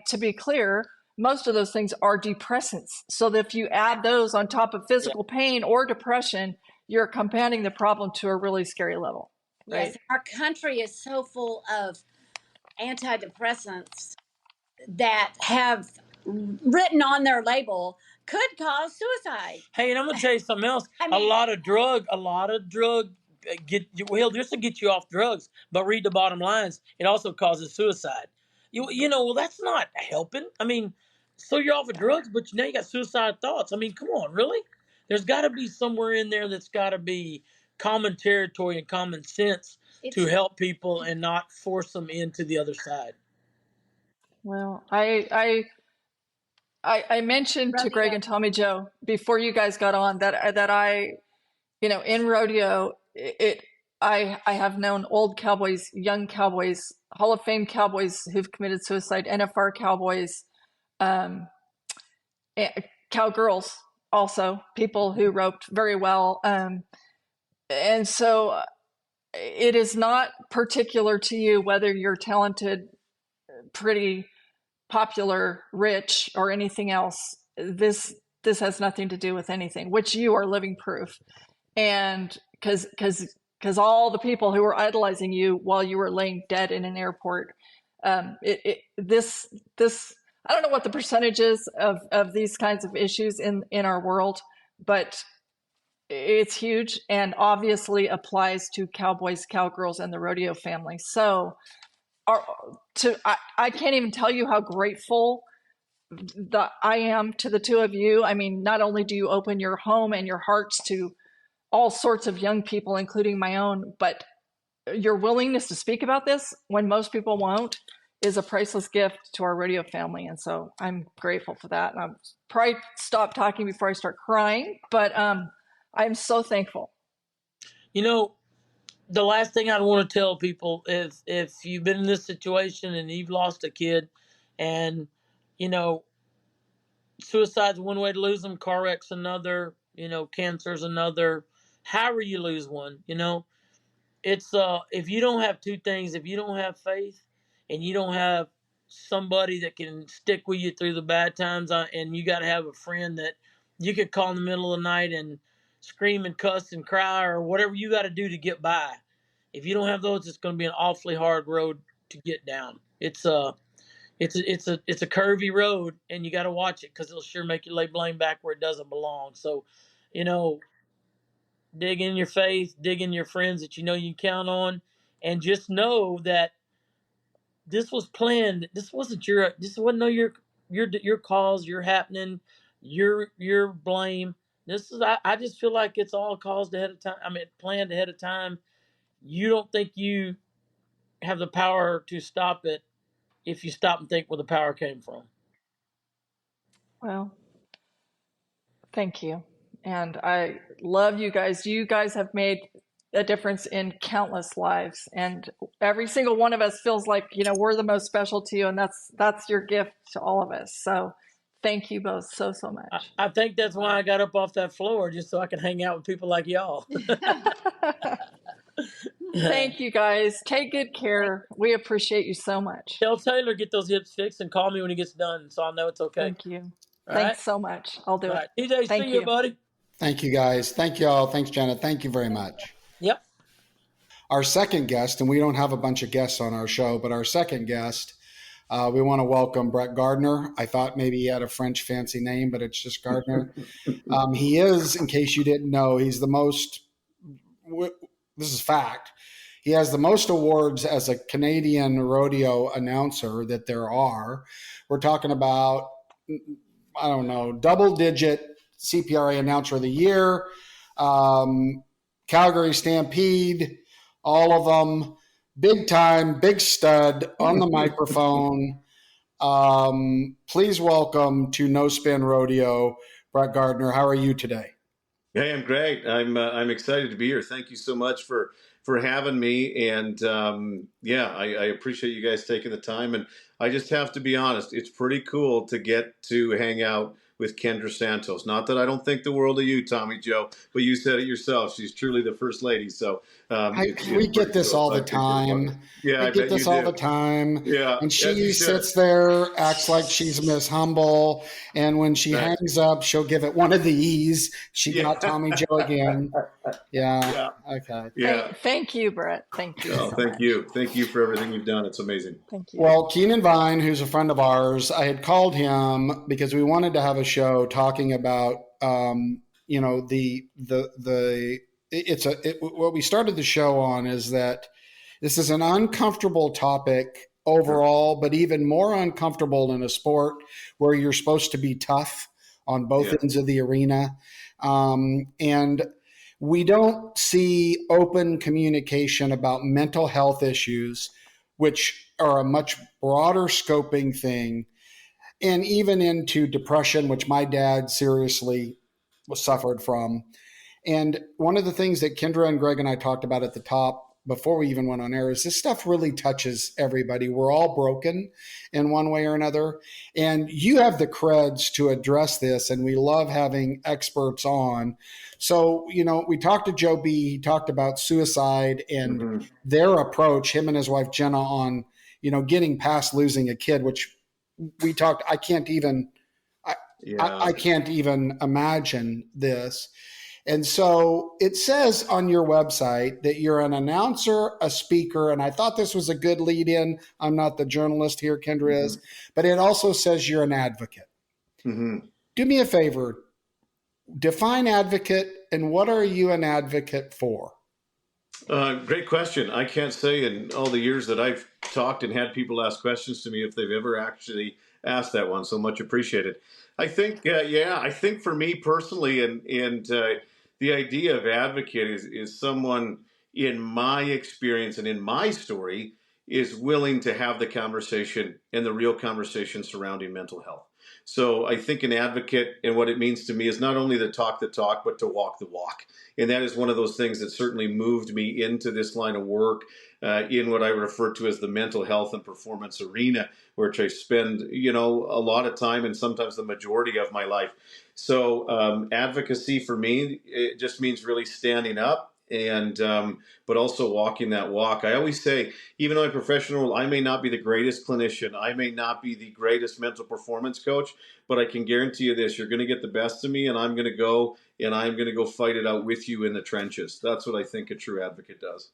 Speaker 4: to be clear, most of those things are depressants. So that if you add those on top of physical pain or depression, you're compounding the problem to a really scary level. Right?
Speaker 7: Yes, our country is so full of antidepressants that have written on their label could cause suicide.
Speaker 6: Hey, and I'm gonna tell you something else. A lot of drug this will get you off drugs, but read the bottom lines. It also causes suicide. Well, that's not helping. I mean, so you're off of drugs, but now you got suicide thoughts. I mean, come on, really? There's got to be somewhere in there that's got to be common territory and common sense to help people and not force them into the other side.
Speaker 4: Well, I mentioned to Greg and Tommy Joe before you guys got on that I, in rodeo, I have known old cowboys, young cowboys, Hall of Fame cowboys who've committed suicide, NFR cowboys, cowgirls, also people who roped very well, and so it is not particular to you whether you're talented, pretty, popular, rich, or anything else. This has nothing to do with anything, which you are living proof. And because all the people who were idolizing you while you were laying dead in an airport, this I don't know what the percentage is of these kinds of issues in our world, but it's huge and obviously applies to cowboys, cowgirls, and the rodeo family. So I can't even tell you how grateful I am to the two of you. I mean, not only do you open your home and your hearts to all sorts of young people, including my own, but your willingness to speak about this when most people won't is a priceless gift to our rodeo family. And so I'm grateful for that. And I'll probably stop talking before I start crying, but I'm so thankful.
Speaker 6: The last thing I'd want to tell people is if you've been in this situation and you've lost a kid and, suicide's one way to lose them, car wreck's another, cancer's another, however you lose one, it's, if you don't have two things, if you don't have faith and you don't have somebody that can stick with you through the bad times, and you got to have a friend that you could call in the middle of the night and scream and cuss and cry or whatever you got to do to get by. If you don't have those, it's going to be an awfully hard road to get down. It's a curvy road, and you got to watch it because it'll sure make you lay blame back where it doesn't belong. So, dig in your faith, dig in your friends that you know you can count on, and just know that this was planned. This wasn't your cause, your happening, your blame. This is I just feel like it's all caused ahead of time. I mean, planned ahead of time. You don't think you have the power to stop it if you stop and think where the power came from.
Speaker 4: Well, thank you. And I love you guys. You guys have made a difference in countless lives. And every single one of us feels like, we're the most special to you. And that's your gift to all of us. So thank you both so much.
Speaker 6: I think that's why I got up off that floor, just so I can hang out with people like y'all.
Speaker 4: Thank you guys. Take good care. We appreciate you so much.
Speaker 6: Tell Taylor get those hips fixed and call me when he gets done so I'll know it's okay.
Speaker 4: Thank you. Thanks so much. I'll do it.
Speaker 6: TJ, see you, buddy.
Speaker 1: Thank you, guys. Thank you all. Thanks, Janet. Thank you very much.
Speaker 6: Yep.
Speaker 1: Our second guest, and we don't have a bunch of guests on our show, but our second guest, we want to welcome Brett Gardiner. I thought maybe he had a French fancy name, but it's just Gardiner. He is, in case you didn't know, he's the most, this is fact, he has the most awards as a Canadian rodeo announcer that there are. We're talking about, I don't know, double-digit CPRA Announcer of the Year, Calgary Stampede, all of them, big time, big stud on the microphone. Please welcome to No Spin Rodeo, Brett Gardiner. How are you today?
Speaker 8: Hey, I'm great. I'm excited to be here. Thank you so much for for having me. And I appreciate you guys taking the time. And I just have to be honest, it's pretty cool to get to hang out with Kendra Santos. Not that I don't think the world of you, Tommy Joe, but you said it yourself. She's truly the first lady. So
Speaker 1: we get this all the time.
Speaker 8: Yeah,
Speaker 1: I get this all the time.
Speaker 8: Yeah,
Speaker 1: and she sits there, acts like she's Miss Humble, and when she
Speaker 8: Right.
Speaker 1: hangs up, she'll give it one of these. She got Tommy Joe again. Yeah. Okay.
Speaker 8: Yeah.
Speaker 4: Thank you, Brett. Thank you.
Speaker 8: Oh, thank you. Thank you for everything you've done. It's amazing.
Speaker 4: Thank you.
Speaker 1: Well, Keenan Vine, who's a friend of ours, I had called him because we wanted to have a show talking about, what we started the show on is that this is an uncomfortable topic overall, but even more uncomfortable in a sport where you're supposed to be tough on both ends of the arena. And we don't see open communication about mental health issues, which are a much broader scoping thing, and even into depression, which my dad seriously suffered from. And one of the things that Kendra and Greg and I talked about at the top before we even went on air is this stuff really touches everybody. We're all broken in one way or another. And you have the creds to address this, and we love having experts on. So, we talked to Joe B. He talked about suicide and their approach, him and his wife Jenna, on, getting past losing a kid, which we talked, I can't even imagine this. And so it says on your website that you're an announcer, a speaker, and I thought this was a good lead in. I'm not the journalist here, Kendra is, but it also says you're an advocate. Do me a favor, define advocate, and what are you an advocate for?
Speaker 8: Great question. I can't say in all the years that I've talked and had people ask questions to me if they've ever actually asked that one. So much appreciated. I think, I think for me personally, and the idea of advocate is someone in my experience and in my story is willing to have the conversation and the real conversation surrounding mental health. So I think an advocate and what it means to me is not only to talk the talk, but to walk the walk. And that is one of those things that certainly moved me into this line of work in what I refer to as the mental health and performance arena, which I spend, a lot of time and sometimes the majority of my life. So advocacy for me, it just means really standing up and but also walking that walk. I always say, even though I'm professional, I may not be the greatest clinician, I may not be the greatest mental performance coach, but I can guarantee you this: you're going to get the best of me, and I'm going to go fight it out with you in the trenches. That's what I think a true advocate does.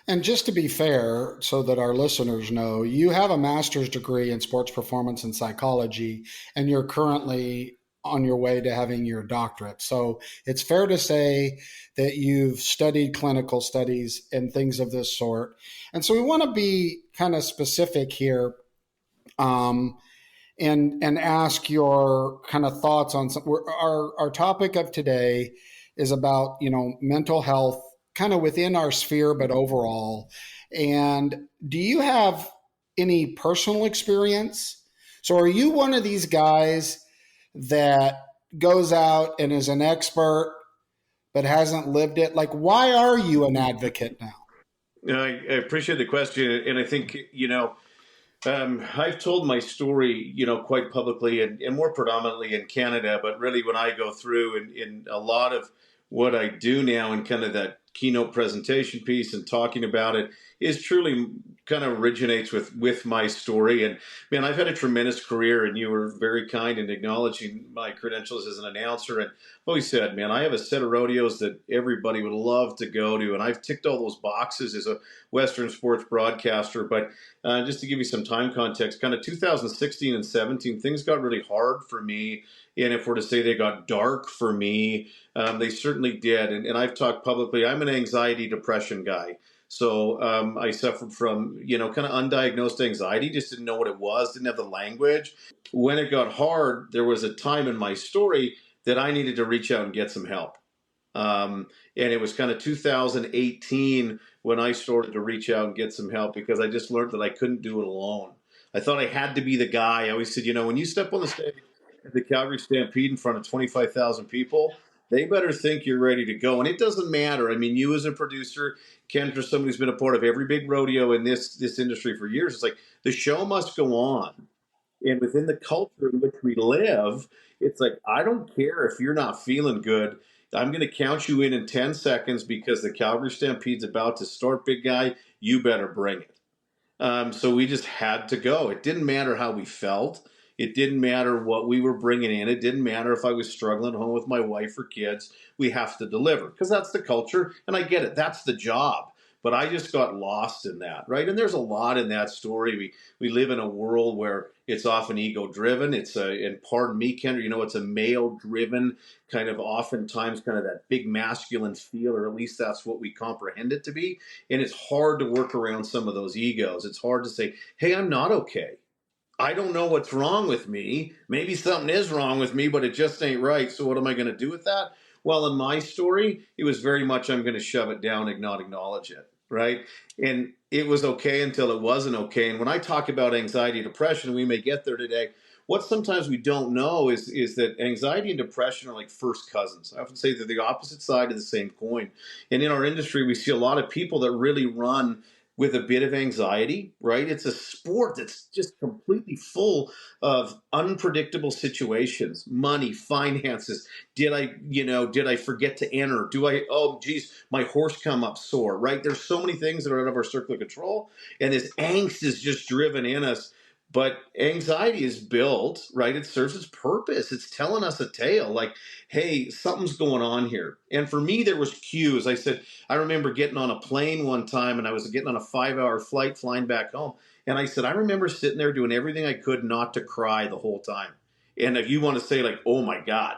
Speaker 1: And just to be fair, so that our listeners know, you have a master's degree in sports performance and psychology, and you're currently on your way to having your doctorate. So it's fair to say that you've studied clinical studies and things of this sort. And so we want to be kind of specific here and ask your kind of thoughts on our topic of today is about, mental health kind of within our sphere, but overall. And do you have any personal experience? So are you one of these guys that goes out and is an expert but hasn't lived it? Like, why are you an advocate now?
Speaker 8: I appreciate the question. And I think, I've told my story, quite publicly and more predominantly in Canada, but really when I go through in a lot of what I do now and kind of that keynote presentation piece and talking about it is truly kind of originates with my story. And man, I've had a tremendous career, and you were very kind in acknowledging my credentials as an announcer. And I've always said, man, I have a set of rodeos that everybody would love to go to. And I've ticked all those boxes as a Western sports broadcaster. But just to give you some time context, kind of 2016 and 17, things got really hard for me. And if we're to say they got dark for me, they certainly did. And I've talked publicly, I'm an anxiety depression guy. So I suffered from, kind of undiagnosed anxiety, just didn't know what it was, didn't have the language. When it got hard, there was a time in my story that I needed to reach out and get some help. And it was kind of 2018 when I started to reach out and get some help, because I just learned that I couldn't do it alone. I thought I had to be the guy. I always said, when you step on the stage at the Calgary Stampede in front of 25,000 people, they better think you're ready to go. And it doesn't matter. I mean, you as a producer, Kendra, somebody who's been a part of every big rodeo in this industry for years, it's like the show must go on. And within the culture in which we live, it's like, I don't care if you're not feeling good. I'm going to count you in 10 seconds because the Calgary Stampede's about to start, big guy. You better bring it. So we just had to go. It didn't matter how we felt. It didn't matter what we were bringing in. It didn't matter if I was struggling at home with my wife or kids. We have to deliver because that's the culture. And I get it. That's the job. But I just got lost in that, right? And there's a lot in that story. We live in a world where it's often ego-driven. And pardon me, Kendra, it's a male-driven kind of oftentimes kind of that big masculine feel, or at least that's what we comprehend it to be. And it's hard to work around some of those egos. It's hard to say, hey, I'm not okay. I don't know what's wrong with me. Maybe something is wrong with me, but it just ain't right. So what am I going to do with that? Well, in my story, it was very much I'm going to shove it down and not acknowledge it, right? And it was okay until it wasn't okay. And when I talk about anxiety, depression, we may get there today. What sometimes we don't know is that anxiety and depression are like first cousins. I often say they're the opposite side of the same coin. And in our industry, we see a lot of people that really run with a bit of anxiety, right? It's a sport that's just completely full of unpredictable situations, money, finances. Did I forget to enter? My horse come up sore, right? There's so many things that are out of our circle of control. And this angst is just driven in us. But anxiety is built, right? It serves its purpose. It's telling us a tale like, hey, something's going on here. And for me, there was cues. I remember getting on a plane one time and I was getting on a 5-hour flight flying back home. And I said, I remember sitting there doing everything I could not to cry the whole time. And if you want to say like, oh my God,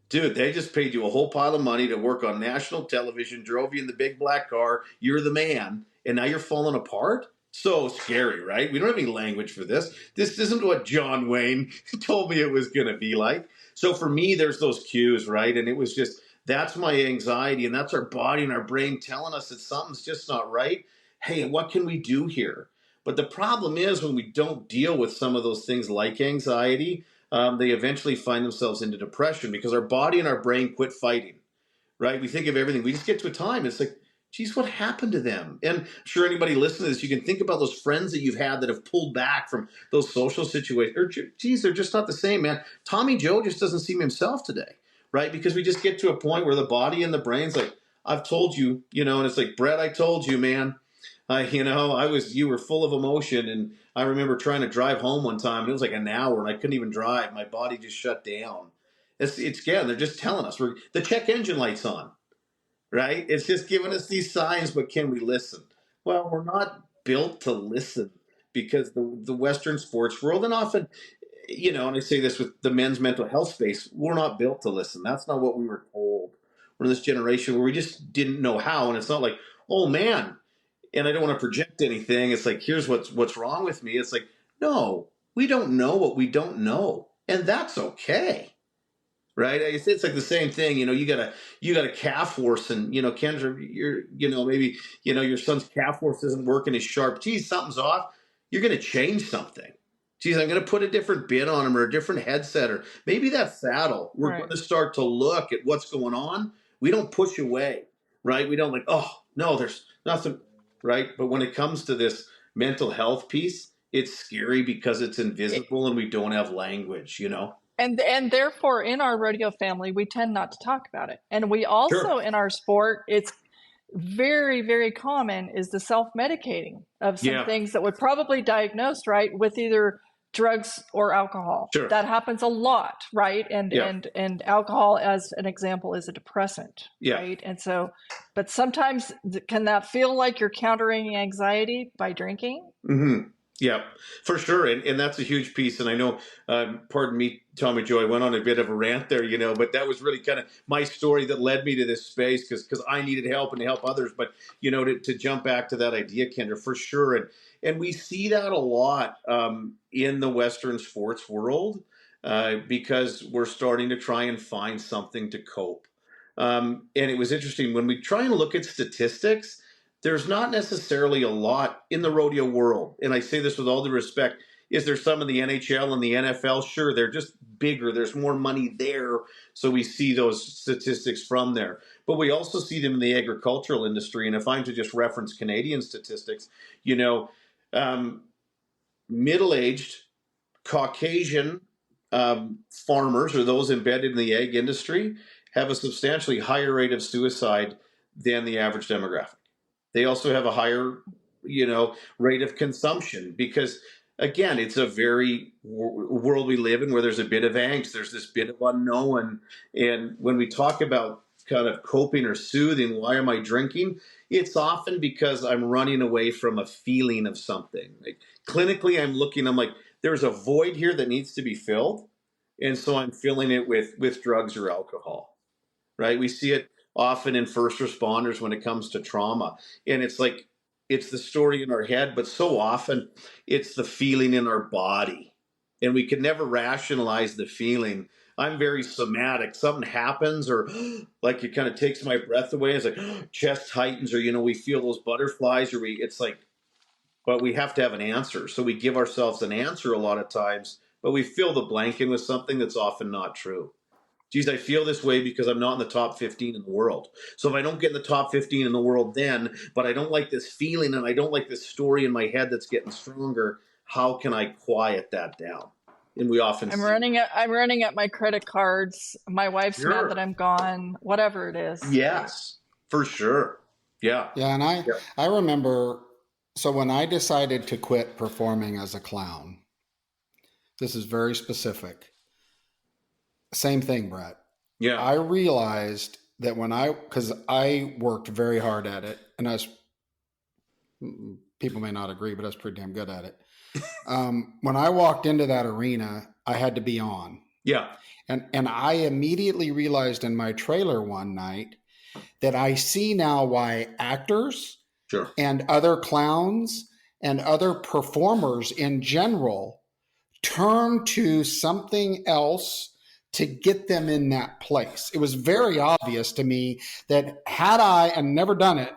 Speaker 8: dude, they just paid you a whole pile of money to work on national television, drove you in the big black car, you're the man, and now you're falling apart? So scary, right? We don't have any language for this. This isn't what John Wayne told me it was going to be like. So for me, there's those cues, right? And it was just, that's my anxiety, and that's our body and our brain telling us that something's just not right. Hey, what can we do here? But the problem is when we don't deal with some of those things like anxiety, they eventually find themselves into depression because our body and our brain quit fighting, right? We think of everything. We just get to a time. It's like, geez, what happened to them? And I'm sure anybody listening to this, you can think about those friends that you've had that have pulled back from those social situations. Or, geez, they're just not the same, man. Tommy Joe just doesn't seem himself today, right? Because we just get to a point where the body and the brain's like, I've told you, and it's like, Brett, I told you, man. You were full of emotion. And I remember trying to drive home one time, and it was like an hour, and I couldn't even drive. My body just shut down. It's again, they're just telling us, the check engine light's on. Right? It's just giving us these signs, but can we listen? Well, we're not built to listen because the Western sports world, and often, and I say this with the men's mental health space, we're not built to listen. That's not what we were told. We're in this generation where we just didn't know how, and it's not like, oh man, and I don't want to project anything. It's like, here's what's wrong with me. It's like, no, we don't know what we don't know, and that's okay. Right, it's like the same thing. You got a calf horse, and Kendra, maybe your son's calf horse isn't working as sharp. Geez, something's off. You're going to change something. Geez, I'm going to put a different bit on him or a different headset, or maybe that saddle. We're going to start to look at what's going on. We don't push away, right? We don't like, oh no, there's nothing, right? But when it comes to this mental health piece, it's scary because it's invisible and we don't have language,
Speaker 4: And therefore, in our rodeo family, we tend not to talk about it. And we also, in our sport, it's very, very common is the self-medicating of some things that would probably diagnose, right, with either drugs or alcohol.
Speaker 8: Sure.
Speaker 4: That happens a lot, right? And alcohol, as an example, is a depressant, right? And so, but sometimes can that feel like you're countering anxiety by drinking?
Speaker 8: Mm-hmm. Yeah, for sure. And that's a huge piece. And I know, pardon me, Tommy Joe, I went on a bit of a rant there, but that was really kind of my story that led me to this space because I needed help and to help others. But, to jump back to that idea, Kendra, for sure. And we see that a lot in the Western sports world because we're starting to try and find something to cope. And it was interesting when we try and look at statistics, there's not necessarily a lot in the rodeo world. And I say this with all due respect. Is there some in the NHL and the NFL? Sure, they're just bigger. There's more money there. So we see those statistics from there. But we also see them in the agricultural industry. And if I'm to just reference Canadian statistics, middle-aged Caucasian farmers, or those embedded in the ag industry, have a substantially higher rate of suicide than the average demographic. They also have a higher, rate of consumption because, again, it's a very world we live in where there's a bit of angst, there's this bit of unknown. And when we talk about kind of coping or soothing, why am I drinking? It's often because I'm running away from a feeling of something. Like clinically, I'm like, there's a void here that needs to be filled. And so I'm filling it with drugs or alcohol, right? We see it often in first responders when it comes to trauma. And it's like, it's the story in our head, but so often it's the feeling in our body. And we can never rationalize the feeling. I'm very somatic. Something happens, or like it kind of takes my breath away. It's like chest tightens, or, we feel those butterflies, or it's like, but we have to have an answer. So we give ourselves an answer a lot of times, but we fill the blank in with something that's often not true. Geez, I feel this way because I'm not in the top 15 in the world. So if I don't get in the top 15 in the world then, but I don't like this feeling and I don't like this story in my head that's getting stronger, how can I quiet that down? And we often
Speaker 4: I'm running up my credit cards. My wife's mad that I'm gone, whatever it is.
Speaker 8: Yes, for sure. Yeah.
Speaker 1: Yeah, and I remember, so when I decided to quit performing as a clown, this is very specific. Same thing, Brett.
Speaker 8: Yeah.
Speaker 1: I realized that because I worked very hard at it, and people may not agree, but I was pretty damn good at it. When I walked into that arena, I had to be on.
Speaker 8: Yeah.
Speaker 1: And I immediately realized in my trailer one night that I see now why actors and other clowns and other performers in general turn to something else to get them in that place. It was very obvious to me that had I, and never done it,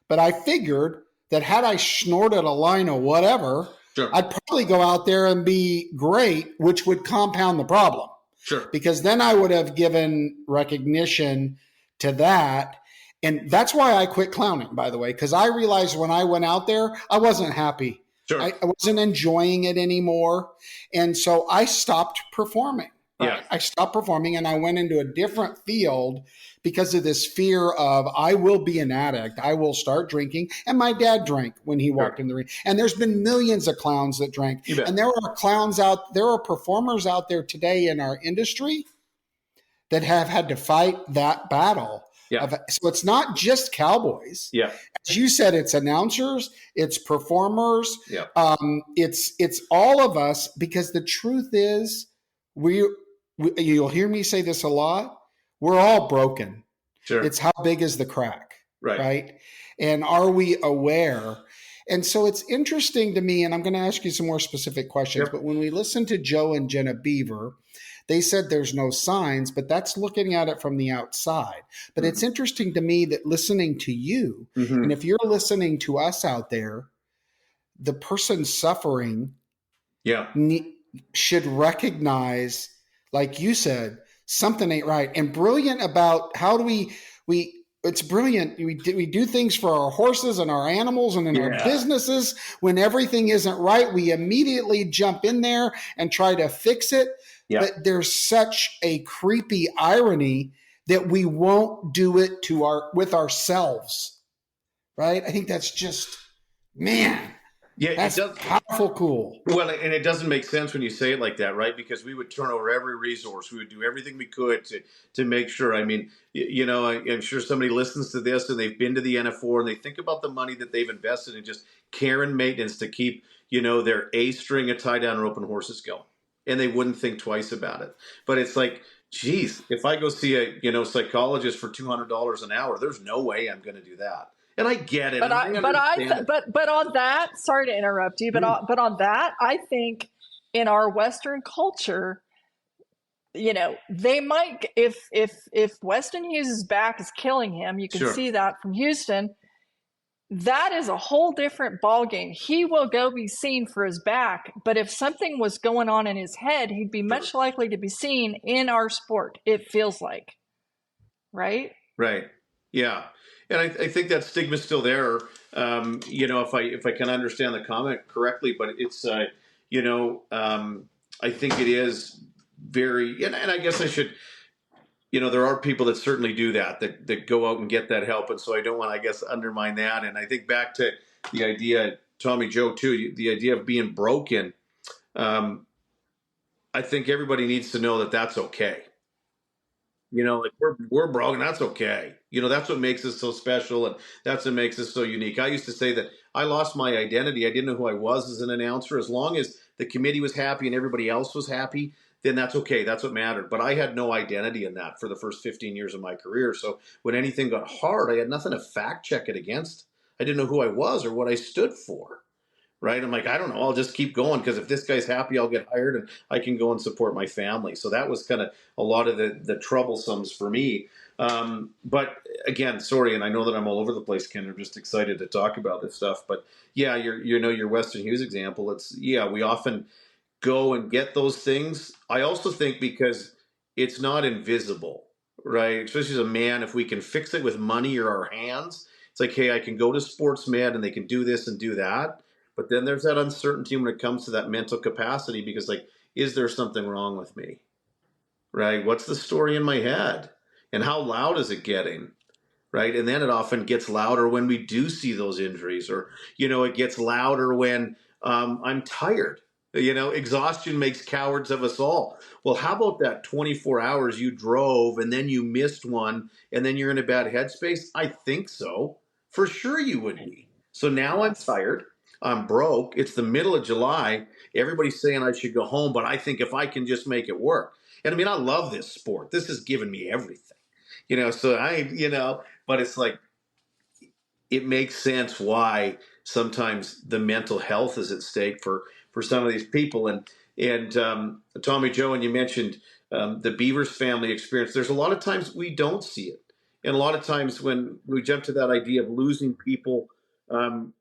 Speaker 1: but I figured that had I snorted a line of whatever, I'd probably go out there and be great, which would compound the problem.
Speaker 8: Sure.
Speaker 1: Because then I would have given recognition to that. And that's why I quit clowning, by the way, because I realized when I went out there, I wasn't happy.
Speaker 8: Sure.
Speaker 1: I wasn't enjoying it anymore. And so I stopped performing. Right?
Speaker 8: Yeah.
Speaker 1: I stopped performing and I went into a different field because of this fear of I will be an addict. I will start drinking. And my dad drank when he walked in the ring. And there's been millions of clowns that drank. And there are performers out there today in our industry that have had to fight that battle.
Speaker 8: Yeah.
Speaker 1: So it's not just cowboys.
Speaker 8: Yeah.
Speaker 1: As you said, it's announcers, it's performers.
Speaker 8: Yeah.
Speaker 1: It's all of us, because the truth is you'll hear me say this a lot. We're all broken.
Speaker 8: Sure.
Speaker 1: It's how big is the crack,
Speaker 8: right?
Speaker 1: And are we aware? And so it's interesting to me, and I'm going to ask you some more specific questions, but when we listen to Joe and Jenna Beaver, they said there's no signs, but that's looking at it from the outside. But it's interesting to me that listening to you, and if you're listening to us out there, the person suffering should recognize, like you said, something ain't right. And brilliant about how do it's brilliant. We do things for our horses and our animals and in our businesses. When everything isn't right, we immediately jump in there and try to fix it. Yeah. But there's such a creepy irony that we won't do it with ourselves. Right? I think that's just, man.
Speaker 8: Yeah,
Speaker 1: that's powerful, cool.
Speaker 8: Well, and it doesn't make sense when you say it like that, right? Because we would turn over every resource. We would do everything we could to make sure. I mean, I'm sure somebody listens to this and they've been to the NF4 and they think about the money that they've invested in just care and maintenance to keep, their A string, a tie down, or open horses going. And they wouldn't think twice about it. But it's like, geez, if I go see a psychologist for $200 an hour, there's no way I'm going to do that. And I get it. But
Speaker 4: on that, sorry to interrupt you, but on that, I think in our Western culture, they might, if Weston Hughes' back is killing him, you can see that from Houston. that is a whole different ballgame. He will go be seen for his back, but if something was going on in his head, he'd be much likely to be seen in our sport, it feels like. Right?
Speaker 8: Right. Yeah. And I think that stigma's still there. If I can understand the comment correctly, but it's, I think it is very, and I guess I should, there are people that certainly do that go out and get that help. And so I don't want to, I guess, undermine that. And I think back to the idea, Tommy Joe too, the idea of being broken. I think everybody needs to know that that's okay. Like we're broken. That's okay. That's what makes us so special, and that's what makes us so unique. I used to say that I lost my identity. I didn't know who I was as an announcer. As long as the committee was happy and everybody else was happy, then that's okay. That's what mattered. But I had no identity in that for the first 15 years of my career. So when anything got hard, I had nothing to fact check it against. I didn't know who I was or what I stood for. Right. I'm like, I don't know. I'll just keep going because if this guy's happy, I'll get hired and I can go and support my family. So that was kind of a lot of the troublesomes for me. But again, sorry. And I know that I'm all over the place, Ken. I'm just excited to talk about this stuff. But yeah, your Western Hughes example, we often go and get those things. I also think because it's not invisible, right? Especially as a man, if we can fix it with money or our hands, it's like, hey, I can go to sports med and they can do this and do that. But then there's that uncertainty when it comes to that mental capacity because, like, is there something wrong with me? Right? What's the story in my head? And how loud is it getting? Right? And then it often gets louder when we do see those injuries or, it gets louder when I'm tired. Exhaustion makes cowards of us all. Well, how about that 24 hours you drove and then you missed one and then you're in a bad headspace? I think so. For sure you would be. So now I'm tired. I'm broke. It's the middle of July. Everybody's saying I should go home, but I think if I can just make it work. And I mean, I love this sport. This has given me everything, but it's like, it makes sense why sometimes the mental health is at stake for some of these people. And Tommy Joe, and you mentioned the Beavers family experience. There's a lot of times we don't see it. And a lot of times when we jump to that idea of losing people,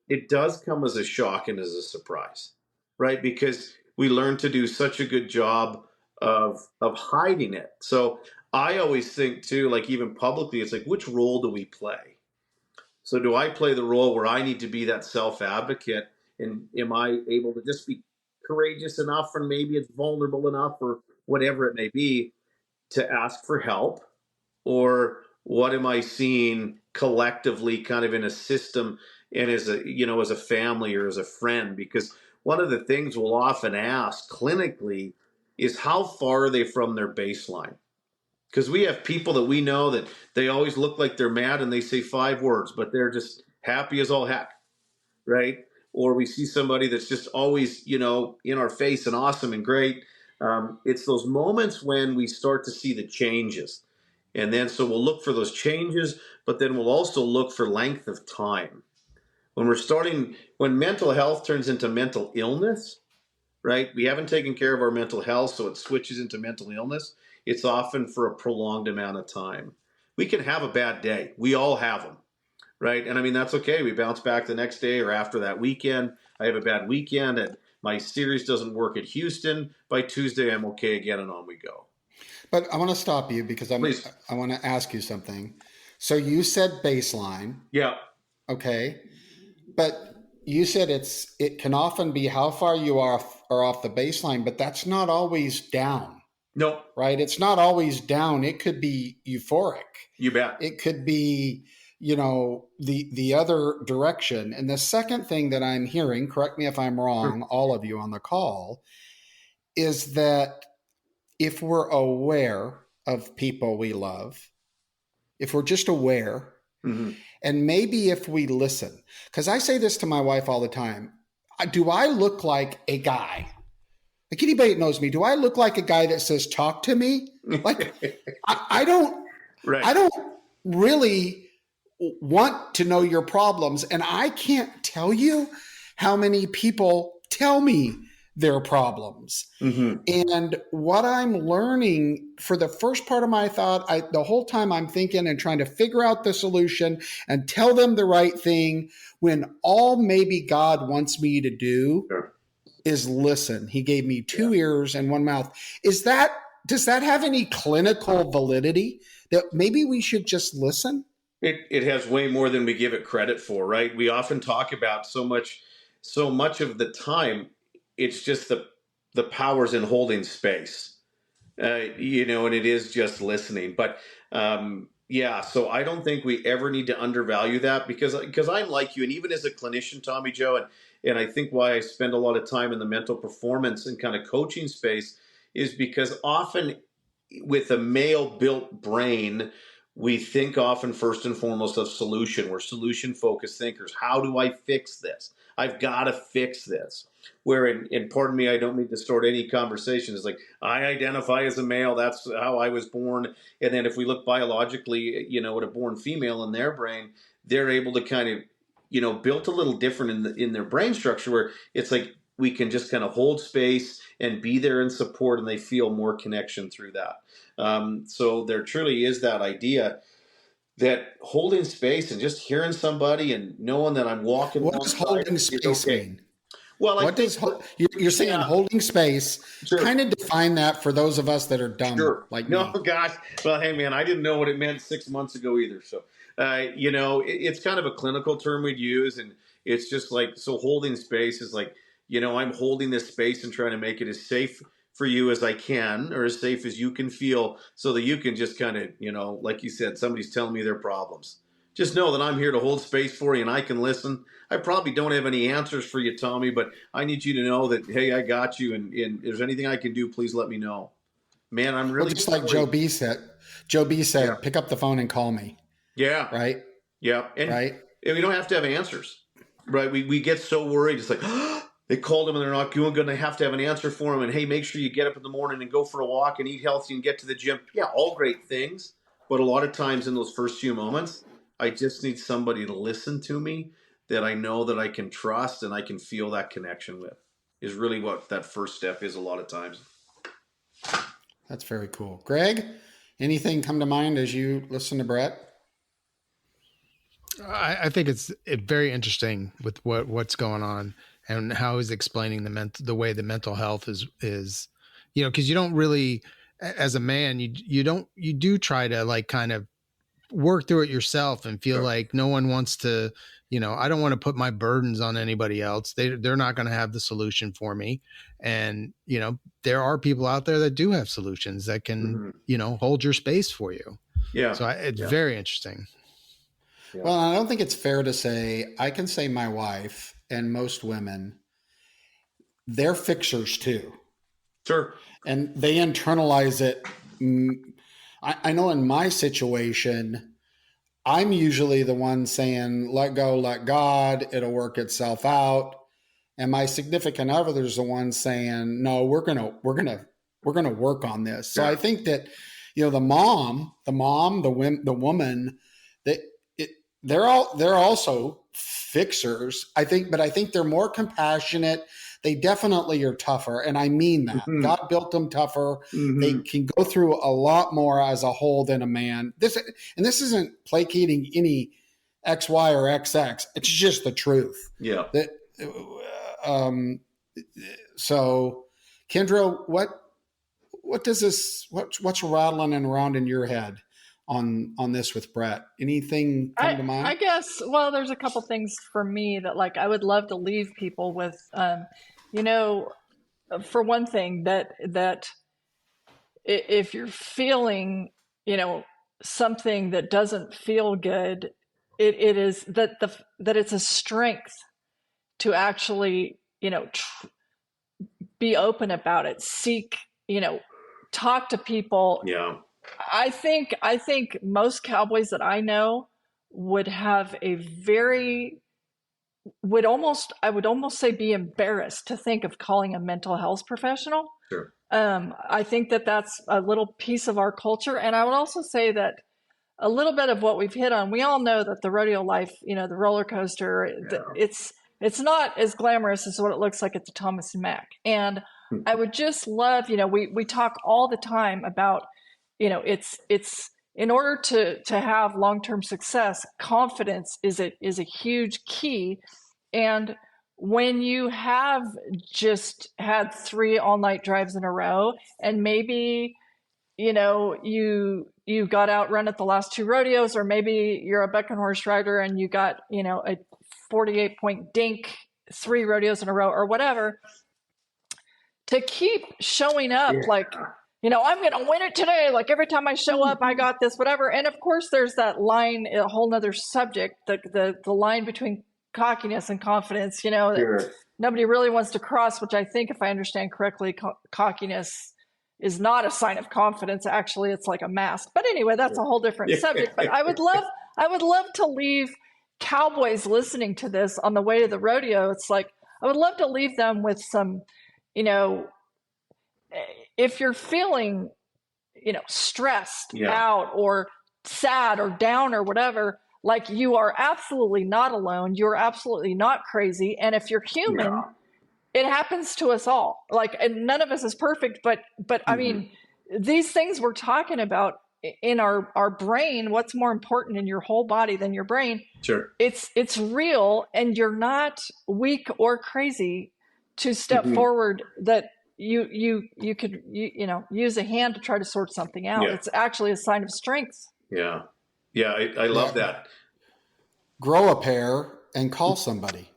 Speaker 8: it does come as a shock and as a surprise, right? Because we learn to do such a good job of hiding it. So I always think too, like even publicly, it's like, which role do we play? So do I play the role where I need to be that self-advocate? And am I able to just be courageous enough, or maybe it's vulnerable enough, or whatever it may be, to ask for help? Or what am I seeing collectively kind of in a system and as a family or as a friend? Because one of the things we'll often ask clinically is how far are they from their baseline? Because we have people that we know that they always look like they're mad and they say 5 words, but they're just happy as all heck, right? Or we see somebody that's just always, in our face and awesome and great. It's those moments when we start to see the changes. And then so we'll look for those changes, but then we'll also look for length of time. When mental health turns into mental illness, right? We haven't taken care of our mental health, so it switches into mental illness. It's often for a prolonged amount of time. We can have a bad day. We all have them, right? And I mean, that's okay. We bounce back the next day or after that weekend. I have a bad weekend and my series doesn't work at Houston. By Tuesday, I'm okay again, and on we go.
Speaker 1: But I want to stop you because I want to ask you something. So you said baseline.
Speaker 8: Yeah.
Speaker 1: Okay. But you said it can often be how far you are off the baseline, but that's not always down.
Speaker 8: No.
Speaker 1: Right? It's not always down. It could be euphoric.
Speaker 8: You bet.
Speaker 1: It could be, the other direction. And the second thing that I'm hearing, correct me if I'm wrong, all of you on the call, is that if we're aware of people we love, if we're just aware, and maybe if we listen, because I say this to my wife all the time, do I look like a guy? Like anybody that knows me, do I look like a guy that says, talk to me? Like I don't, right. I don't really want to know your problems. And I can't tell you how many people tell me their problems.
Speaker 8: Mm-hmm.
Speaker 1: And what I'm learning for the first part of my thought, the whole time I'm thinking and trying to figure out the solution and tell them the right thing, when all maybe God wants me to do is listen. He gave me two ears and one mouth. Does that have any clinical validity that maybe we should just listen?
Speaker 8: It has way more than we give it credit for, right? We often talk about so much of the time, it's just the powers in holding space, and it is just listening. But so I don't think we ever need to undervalue that, because I'm like you, and even as a clinician, Tommy Joe, and I think why I spend a lot of time in the mental performance and kind of coaching space is because often with a male built brain, we think often first and foremost of solution. We're solution focused thinkers. How do I fix this? I've got to fix this. Where, and pardon me, I don't mean to start any conversation. It's like, I identify as a male. That's how I was born. And then if we look biologically, at a born female in their brain, they're able to kind of, built a little different in their brain structure, where it's like we can just kind of hold space and be there and support, and they feel more connection through that. So there truly is that idea that holding space and just hearing somebody and knowing that I'm walking.
Speaker 1: What does holding space mean?
Speaker 8: Well,
Speaker 1: you're saying holding space? Sure. Kind of define that for those of us that are dumb like me.
Speaker 8: No, gosh. Well, hey, man, I didn't know what it meant 6 months ago either. So, it's kind of a clinical term we'd use, and it's just like, so holding space is like, I'm holding this space and trying to make it as safe for you as I can, or as safe as you can feel, so that you can just kind of, like you said, somebody's telling me their problems. Just know that I'm here to hold space for you, and I can listen. I probably don't have any answers for you, Tommy, but I need you to know that, hey, I got you, and if there's anything I can do, please let me know. Man, I'm really
Speaker 1: just like Joe B said. Pick up the phone and call me.
Speaker 8: Yeah.
Speaker 1: Right?
Speaker 8: Yeah. And,
Speaker 1: right?
Speaker 8: And we don't have to have answers, right? We get so worried. It's like, they called them and they're not doing good, and they have to have an answer for them. And hey, make sure you get up in the morning and go for a walk and eat healthy and get to the gym. Yeah, all great things. But a lot of times in those first few moments, I just need somebody to listen to me that I know that I can trust and I can feel that connection with, is really what that first step is a lot of times.
Speaker 1: That's very cool. Greg, anything come to mind as you listen to Brett?
Speaker 5: I think it's very interesting with what's going on and how he's explaining the way the mental health is, because you don't really, as a man, you do try to like kind of work through it yourself and feel like no one wants to, I don't want to put my burdens on anybody else. They're not going to have the solution for me. And, there are people out there that do have solutions that can, hold your space for you.
Speaker 8: Yeah.
Speaker 5: So it's very interesting.
Speaker 1: Yeah. Well, I don't think it's fair to say, I can say my wife and most women, they're fixers too.
Speaker 8: Sure.
Speaker 1: And they internalize it. I know in my situation, I'm usually the one saying, let go, let God, it'll work itself out. And my significant other is the one saying, no, we're going to work on this. So I think that, the woman, they're also fixers, I think, but I think they're more compassionate. They definitely are tougher. And I mean that. Mm-hmm. God built them tougher. Mm-hmm. They can go through a lot more as a whole than a man. This isn't placating any X, Y, or XX. It's just the truth.
Speaker 8: Yeah.
Speaker 1: So Kendra, what's rattling around in your head on this with Brett? Anything come to mind?
Speaker 4: I guess, well, there's a couple things for me that like I would love to leave people with, for one thing, that if you're feeling, something that doesn't feel good, it is that it's a strength to actually, be open about it, seek, talk to people.
Speaker 8: Yeah.
Speaker 4: I think most cowboys that I know would have I would almost say be embarrassed to think of calling a mental health professional.
Speaker 8: Sure.
Speaker 4: I think that that's a little piece of our culture. And I would also say that a little bit of what we've hit on, we all know that the rodeo life, the roller coaster, it's not as glamorous as what it looks like at the Thomas and Mack. And I would just love, we talk all the time about, it's in order to have long-term success, confidence is a huge key. And when you have just had 3 all-night drives in a row, and maybe you got outrun at the last 2 rodeos, or maybe you're a bucking horse rider and you got a 48-point dink 3 rodeos in a row or whatever, to keep showing up like, I'm going to win it today. Like every time I show up, I got this, whatever. And of course, there's that line, a whole nother subject, the line between cockiness and confidence, that nobody really wants to cross, which I think, if I understand correctly, cockiness is not a sign of confidence. Actually, it's like a mask. But anyway, that's a whole different subject. But I would love to leave cowboys listening to this on the way to the rodeo. It's like, I would love to leave them with some, if you're feeling, stressed out or sad or down or whatever, like, you are absolutely not alone. You're absolutely not crazy. And if you're human, it happens to us all. Like, and none of us is perfect, but I mean, these things we're talking about in our brain, what's more important in your whole body than your brain?
Speaker 8: Sure.
Speaker 4: It's real, and you're not weak or crazy to step forward that you could use a hand to try to sort something out. It's actually a sign of strength.
Speaker 8: Yeah. I love that.
Speaker 1: Grow a pair and call somebody.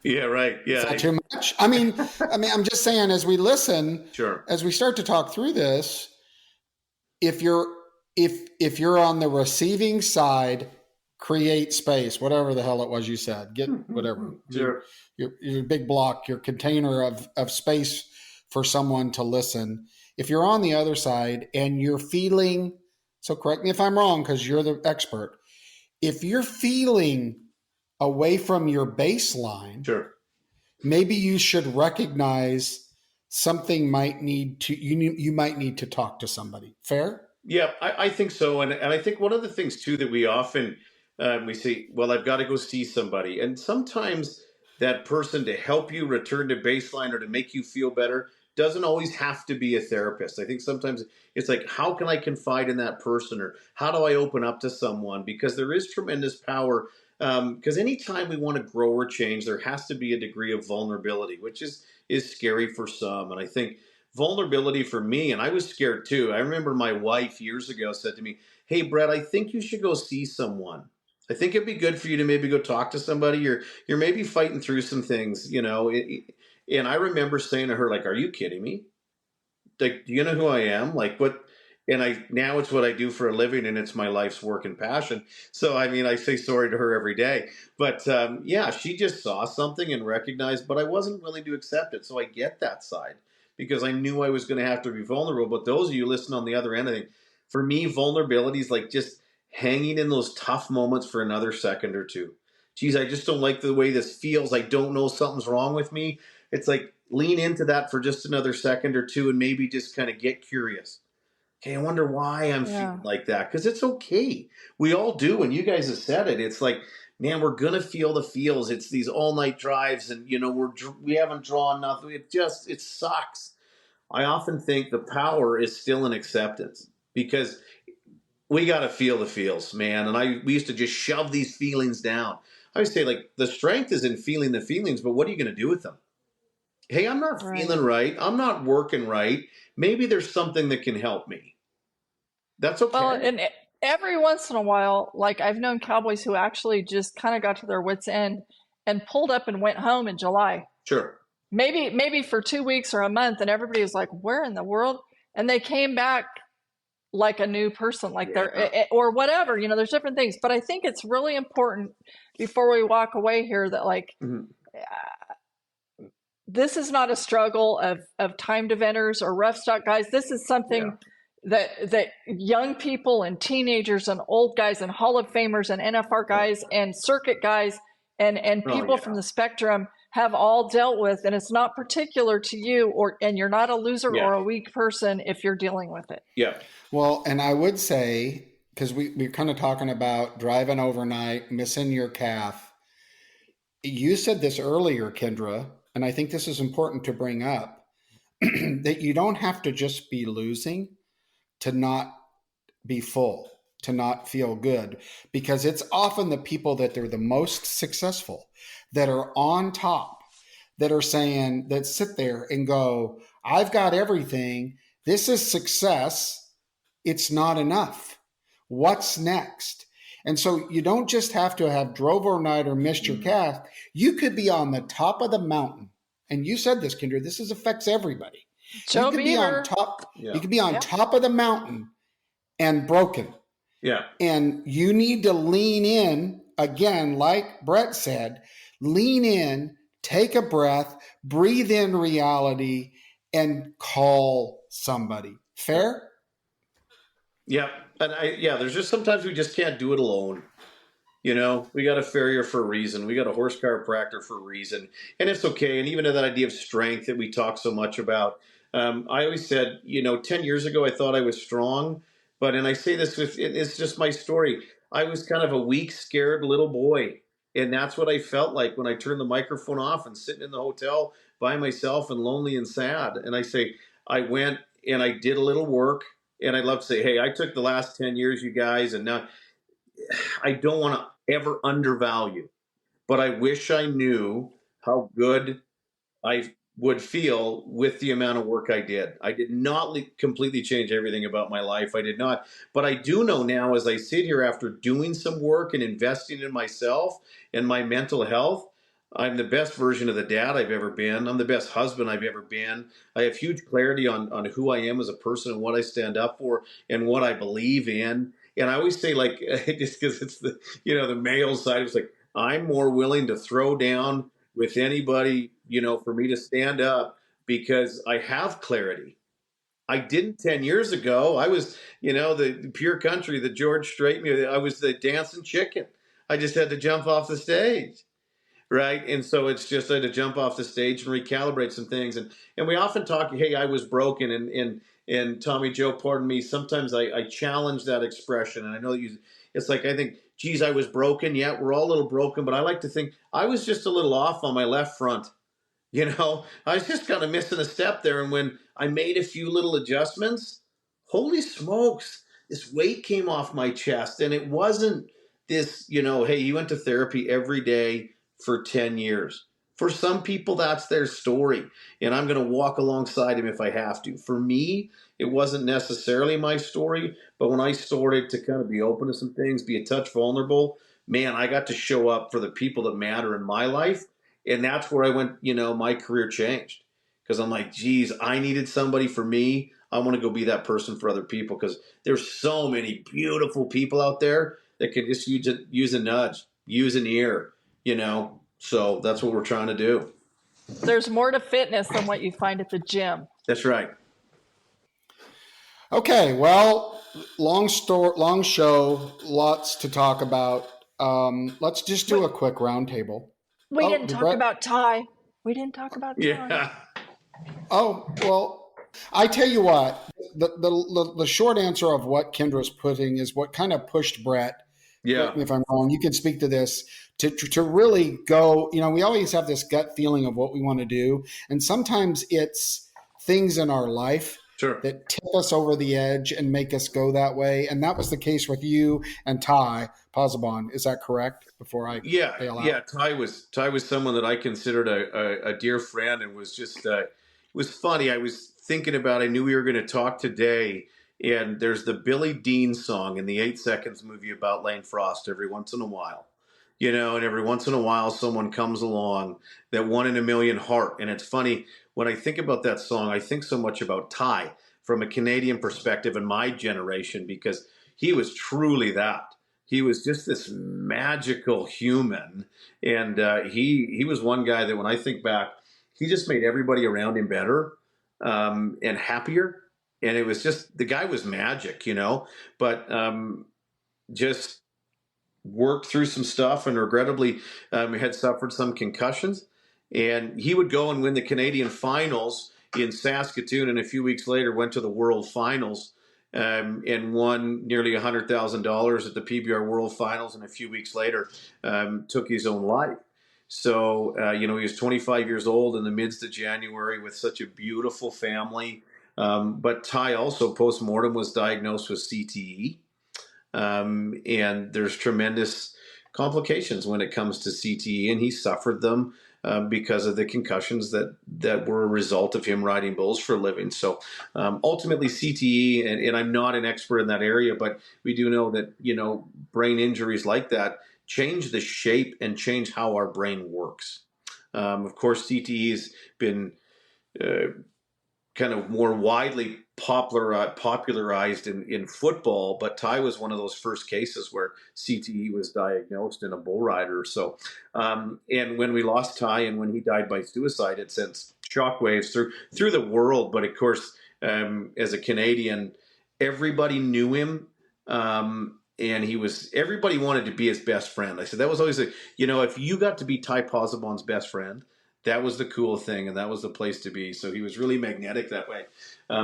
Speaker 8: Yeah, right. Yeah.
Speaker 1: Is that too much? I mean, I'm just saying, as we listen, as we start to talk through this, if you're on the receiving side, create space, whatever the hell it was you said, get whatever, your big block, your container of space for someone to listen. If you're on the other side and you're feeling, so correct me if I'm wrong, because you're the expert. If you're feeling away from your baseline, maybe you should recognize something might need to, you might need to talk to somebody. Fair?
Speaker 8: Yeah, I think so. And I think one of the things too that we often, we say, well, I've got to go see somebody. And sometimes that person, to help you return to baseline or to make you feel better, doesn't always have to be a therapist. I think sometimes it's like, how can I confide in that person, or how do I open up to someone? Because there is tremendous power. Because anytime we want to grow or change, there has to be a degree of vulnerability, which is scary for some. And I think vulnerability for me, and I was scared too. I remember my wife years ago said to me, "Hey, Brett, I think you should go see someone. I think it'd be good for you to maybe go talk to somebody. You're maybe fighting through some things, And I remember saying to her, like, "Are you kidding me? Like, do you know who I am? Like, what?" And now it's what I do for a living, and it's my life's work and passion. So, I mean, I say sorry to her every day. But she just saw something and recognized, but I wasn't willing to accept it. So I get that side, because I knew I was going to have to be vulnerable. But those of you listening on the other end, I think, for me, vulnerability is like just hanging in those tough moments for another second or two. Geez, I just don't like the way this feels. I don't know, something's wrong with me. It's like, lean into that for just another second or two, and maybe just kind of get curious. Okay, I wonder why I'm feeling like that, because it's okay. We all do, and you guys have said it. It's like, man, we're going to feel the feels. It's these all-night drives, and, we haven't drawn nothing. It sucks. I often think the power is still in acceptance, because we got to feel the feels, man. And we used to just shove these feelings down. I would say, like, the strength is in feeling the feelings, but what are you going to do with them? Hey, I'm not feeling right. I'm not working right. Maybe there's something that can help me. That's okay.
Speaker 4: Well, and every once in a while, like, I've known cowboys who actually just kind of got to their wits' end and pulled up and went home in July.
Speaker 8: Sure.
Speaker 4: Maybe for 2 weeks or a month, and everybody was like, where in the world? And they came back like a new person, like they're, or whatever, there's different things. But I think it's really important before we walk away here that, like, this is not a struggle of timed eventers or rough stock guys. This is something that young people and teenagers and old guys and Hall of Famers and NFR guys and circuit guys and people from the spectrum have all dealt with. And it's not particular to you, and you're not a loser or a weak person if you're dealing with it.
Speaker 8: Yeah.
Speaker 1: Well, and I would say, because we're kind of talking about driving overnight, missing your calf. You said this earlier, Kendra, and I think this is important to bring up, that you don't have to just be losing to not be full, to not feel good, because it's often the people that are the most successful, that are on top, that are saying, that sit there and go, I've got everything. This is success. It's not enough. What's next? And so you don't just have to have drove overnight or missed your cast. You could be on the top of the mountain. And you said this, Kendra, this affects everybody.
Speaker 4: Joe
Speaker 1: You could be
Speaker 4: Beaver.
Speaker 1: on top. Yeah. You could be on top of the mountain and broken.
Speaker 8: Yeah.
Speaker 1: And you need to lean in again, like Brett said, lean in, take a breath, breathe in reality, and call somebody. Fair?
Speaker 8: Yeah. And there's just sometimes we just can't do it alone. You know, we got a farrier for a reason. We got a horse chiropractor for a reason. And it's okay. And even that idea of strength that we talk so much about. I always said, 10 years ago, I thought I was strong. And I say this, it's just my story. I was kind of a weak, scared little boy. And that's what I felt like when I turned the microphone off and sitting in the hotel by myself and lonely and sad. And I say, I went and I did a little work. And I'd love to say, hey, I took the last 10 years, you guys, and now I don't want to ever undervalue, but I wish I knew how good I would feel with the amount of work I did. I did not completely change everything about my life. I did not. But I do know now, as I sit here after doing some work and investing in myself and my mental health, I'm the best version of the dad I've ever been. I'm the best husband I've ever been. I have huge clarity on who I am as a person and what I stand up for and what I believe in. And I always say, like, just because it's the male side, it's like, I'm more willing to throw down with anybody, for me to stand up because I have clarity. I didn't 10 years ago. I was, the pure country, the George Strait, I was the dancing chicken. I just had to jump off the stage. Right. And so it's just I had to jump off the stage and recalibrate some things. And we often talk, hey, I was broken. And Tommy Joe, pardon me, sometimes I challenge that expression. And I know it's like, I think, geez, I was broken. Yeah, we're all a little broken. But I like to think I was just a little off on my left front. I was just kind of missing a step there. And when I made a few little adjustments, holy smokes, this weight came off my chest. And it wasn't this, hey, you went to therapy every day for 10 years. For some people, that's their story. And I'm going to walk alongside him if I have to. For me, it wasn't necessarily my story. But when I started to kind of be open to some things, be a touch vulnerable, man, I got to show up for the people that matter in my life. And that's where I went, my career changed. Because I'm like, geez, I needed somebody for me. I want to go be that person for other people. Because there's so many beautiful people out there that could just use a nudge, use an ear, So that's what we're trying to do.
Speaker 4: There's more to fitness than what you find at the gym.
Speaker 8: That's right.
Speaker 1: Okay, well, long show, lots to talk about. Let's just do a quick roundtable.
Speaker 4: We didn't talk about Ty. We didn't talk about Ty.
Speaker 8: Yeah.
Speaker 1: Oh, well, I tell you what, the short answer of what Kendra's putting is what kind of pushed Brett.
Speaker 8: Yeah.
Speaker 1: Correct me if I'm wrong. You can speak to this to really go. We always have this gut feeling of what we want to do, and sometimes it's things in our life that tip us over the edge and make us go that way. And that was the case with you and Ty Posabon. Is that correct? Before I bail out?
Speaker 8: Yeah. Ty was someone that I considered a dear friend, and was just it was funny. I was thinking about. I knew we were going to talk today. And there's the Billy Dean song in the 8 Seconds movie about Lane Frost every once in a while, and every once in a while someone comes along, that 1 in a million heart. And it's funny, when I think about that song, I think so much about Ty from a Canadian perspective in my generation, because he was truly that. He was just this magical human. And he was one guy that when I think back, he just made everybody around him better and happier. And it was just, the guy was magic, but just worked through some stuff, and regrettably had suffered some concussions. And he would go and win the Canadian finals in Saskatoon, and a few weeks later went to the World Finals and won nearly $100,000 at the PBR World Finals, and a few weeks later took his own life. So, he was 25 years old in the midst of January with such a beautiful family. But Ty also post-mortem was diagnosed with CTE. And there's tremendous complications when it comes to CTE, and he suffered them because of the concussions that were a result of him riding bulls for a living. So ultimately CTE, and I'm not an expert in that area, but we do know that, brain injuries like that change the shape and change how our brain works. Of course, CTE has been kind of more widely popularized in football, but Ty was one of those first cases where CTE was diagnosed in a bull rider. So, and when we lost Ty and when he died by suicide, it sent shockwaves through the world. But of course, as a Canadian, everybody knew him. And everybody wanted to be his best friend. I said, that was always if you got to be Ty Pozzebon's best friend, that was the cool thing, and that was the place to be. So he was really magnetic that way.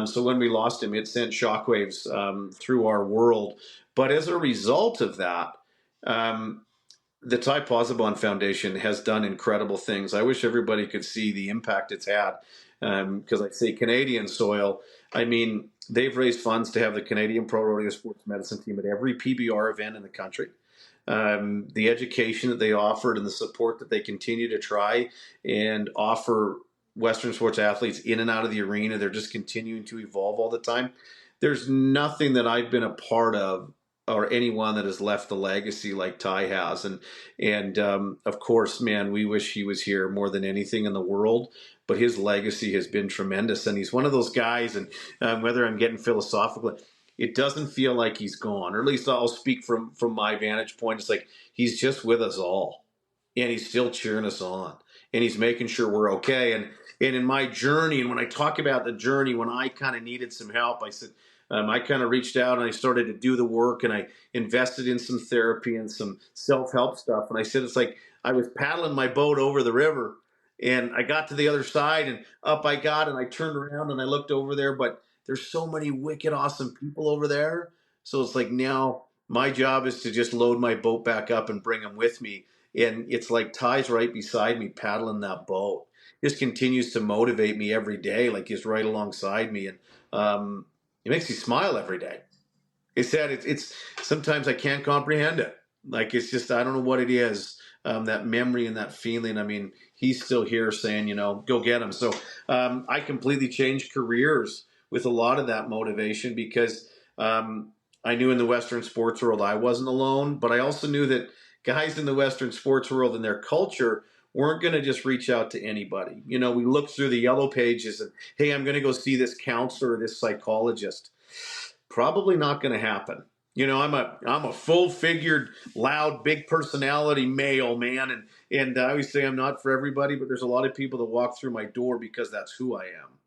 Speaker 8: So when we lost him, it sent shockwaves through our world. But as a result of that, the Ty Pozzebon Foundation has done incredible things. I wish everybody could see the impact it's had, because I say Canadian soil. I mean, they've raised funds to have the Canadian Pro Rodeo Sports Medicine team at every PBR event in the country. The education that they offered and the support that they continue to try and offer Western sports athletes in and out of the arena, they're just continuing to evolve all the time. There's nothing that I've been a part of or anyone that has left the legacy like Ty has. And of course, man, we wish he was here more than anything in the world, but his legacy has been tremendous. And he's one of those guys, and whether I'm getting philosophical, it doesn't feel like he's gone, or at least I'll speak from my vantage point. It's like he's just with us all, and he's still cheering us on, and he's making sure we're okay. And in my journey, and when I talk about the journey, when I kind of needed some help, I said, I kind of reached out and I started to do the work, and I invested in some therapy and some self-help stuff. And I said, it's like I was paddling my boat over the river, and I got to the other side, and up I got, and I turned around and I looked over there, but there's so many wicked awesome people over there. So it's like now my job is to just load my boat back up and bring them with me. And it's like Ty's right beside me paddling that boat. Just continues to motivate me every day, like he's right alongside me. And it makes me smile every day. It's sad. It's sometimes I can't comprehend it. Like, it's just, I don't know what it is. That memory and that feeling. I mean, he's still here saying, go get him. So I completely changed careers with a lot of that motivation, because I knew in the Western sports world I wasn't alone, but I also knew that guys in the Western sports world and their culture weren't going to just reach out to anybody. We looked through the yellow pages and, hey, I'm going to go see this counselor or this psychologist. Probably not going to happen. I'm a full-figured, loud, big personality male, man, and I always say I'm not for everybody, but there's a lot of people that walk through my door because that's who I am.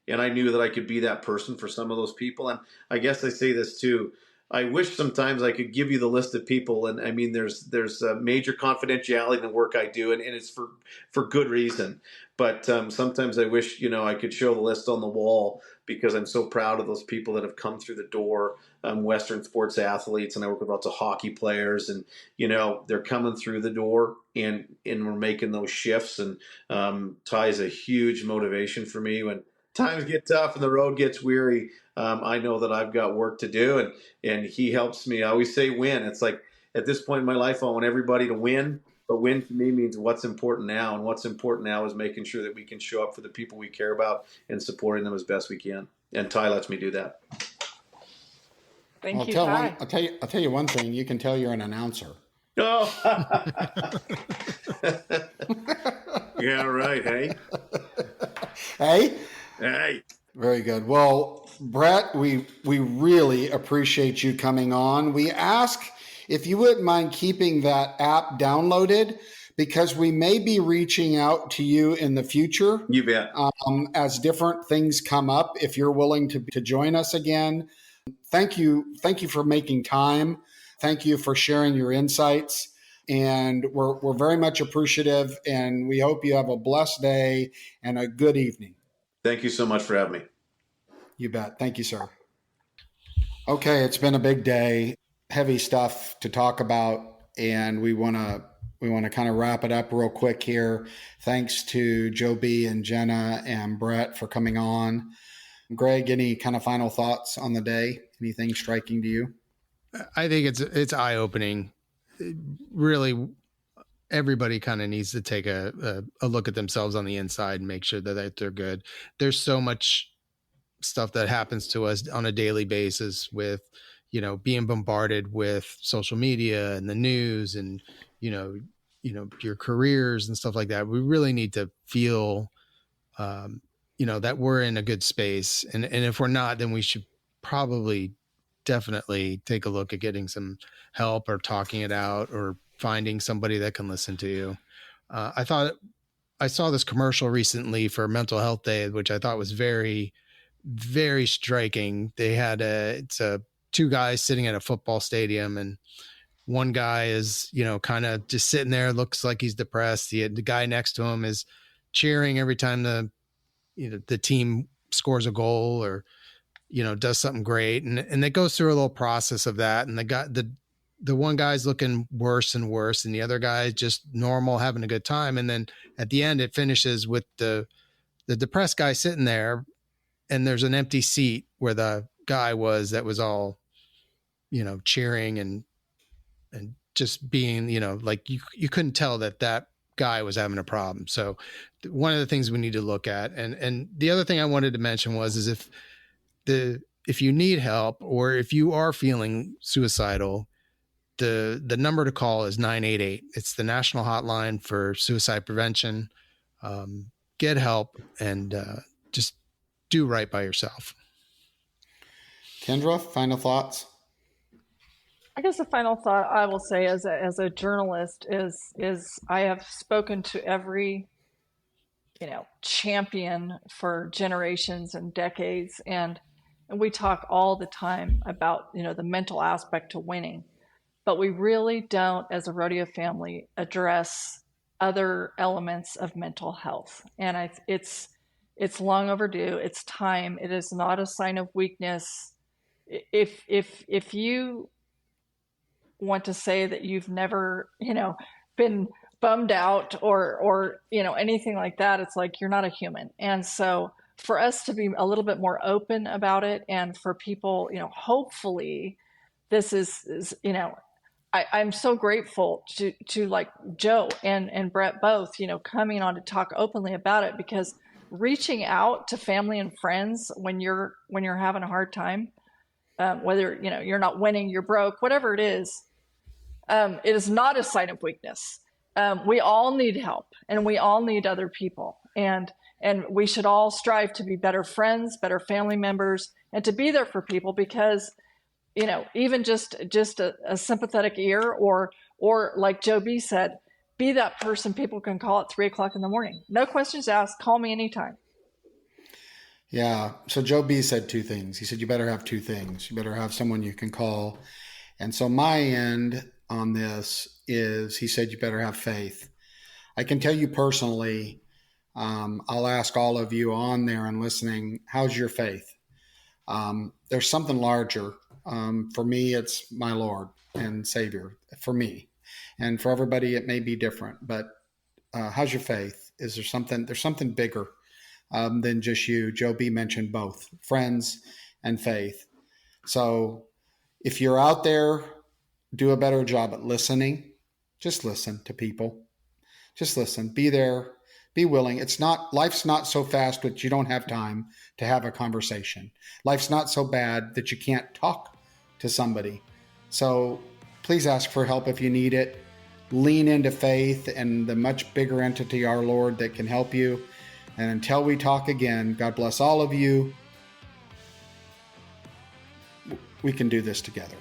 Speaker 8: And I knew that I could be that person for some of those people. And I guess I say this too. I wish sometimes I could give you the list of people. And I mean, there's a major confidentiality in the work I do, and it's for good reason. But sometimes I wish, I could show the list on the wall, because I'm so proud of those people that have come through the door, Western sports athletes. And I work with lots of hockey players, and, they're coming through the door, and we're making those shifts. And Ty's a huge motivation for me when times get tough and the road gets weary. I know that I've got work to do, and he helps me. I always say win. It's like at this point in my life, I want everybody to win, but win to me means what's important now. And what's important now is making sure that we can show up for the people we care about and supporting them as best we can. And Ty lets me do that.
Speaker 4: Thank you, Ty.
Speaker 1: I'll tell you one thing. You can tell you're an announcer.
Speaker 8: Oh, yeah, right. Hey.
Speaker 1: Hey.
Speaker 8: Hey.
Speaker 1: Very good. Well, Brett, we really appreciate you coming on. We ask if you wouldn't mind keeping that app downloaded, because we may be reaching out to you in the future.
Speaker 8: You bet.
Speaker 1: As different things come up, if you're willing to join us again. Thank you for making time. Thank you for sharing your insights. And we're very much appreciative, and we hope you have a blessed day and a good evening.
Speaker 8: Thank you so much for having me.
Speaker 1: You bet. Thank you, sir. Okay, it's been a big day, heavy stuff to talk about, and we want to we want to kind of wrap it up real quick here. Thanks to Joe B and Jenna and Brett for coming on. Greg, any kind of final thoughts on the day? Anything striking to you?
Speaker 5: I think it's eye-opening. Really, everybody kind of needs to take a look at themselves on the inside and make sure that they're good. There's so much stuff that happens to us on a daily basis with, being bombarded with social media and the news and, your careers and stuff like that. We really need to feel, that we're in a good space. And if we're not, then we should probably definitely take a look at getting some help or talking it out or finding somebody that can listen to you. I saw this commercial recently for Mental Health Day, which I thought was very, very striking. They had two guys sitting at a football stadium, and one guy is, kind of just sitting there, looks like he's depressed. The guy next to him is cheering every time the team scores a goal or, does something great. And it goes through a little process of that. And the one guy's looking worse and worse, and the other guy just normal, having a good time. And then at the end, it finishes with the depressed guy sitting there, and there's an empty seat where the guy was that was all, cheering and just being, like you couldn't tell that guy was having a problem. So one of the things we need to look at, and the other thing I wanted to mention is if you need help or if you are feeling suicidal, the number to call is 988. It's the national hotline for suicide prevention. Get help and just do right by yourself.
Speaker 1: Kendra, final thoughts?
Speaker 4: I guess the final thought I will say as a journalist is I have spoken to every, champion for generations and decades. And we talk all the time about, the mental aspect to winning, but we really don't, as a rodeo family, address other elements of mental health. And it's long overdue. It's time. It is not a sign of weakness. If you want to say that you've never, been bummed out or, anything like that, it's like, you're not a human. And so for us to be a little bit more open about it, and for people, hopefully this is I'm so grateful to like Joe and Brett both, coming on to talk openly about it, because reaching out to family and friends when you're having a hard time, whether, you're not winning, you're broke, whatever it is not a sign of weakness. We all need help, and we all need other people. And we should all strive to be better friends, better family members, and to be there for people, because, even just a sympathetic ear, or like Joe B said, be that person people can call at 3:00 in the morning. No questions asked. Call me anytime.
Speaker 1: Yeah. So Joe B said two things. He said, you better have two things. You better have someone you can call. And so my end on this is, he said, you better have faith. I can tell you personally, I'll ask all of you on there and listening, how's your faith? There's something larger. For me, it's my Lord and Savior for me, and for everybody, it may be different, but how's your faith? Is there something, there's something bigger than just you. Joe B mentioned both friends and faith. So if you're out there, do a better job at listening. Just listen to people. Just listen, be there, be willing. Life's not so fast that you don't have time to have a conversation. Life's not so bad that you can't talk to somebody. So please ask for help if you need it. Lean into faith and the much bigger entity, our Lord, that can help you. And until we talk again, God bless all of you. We can do this together.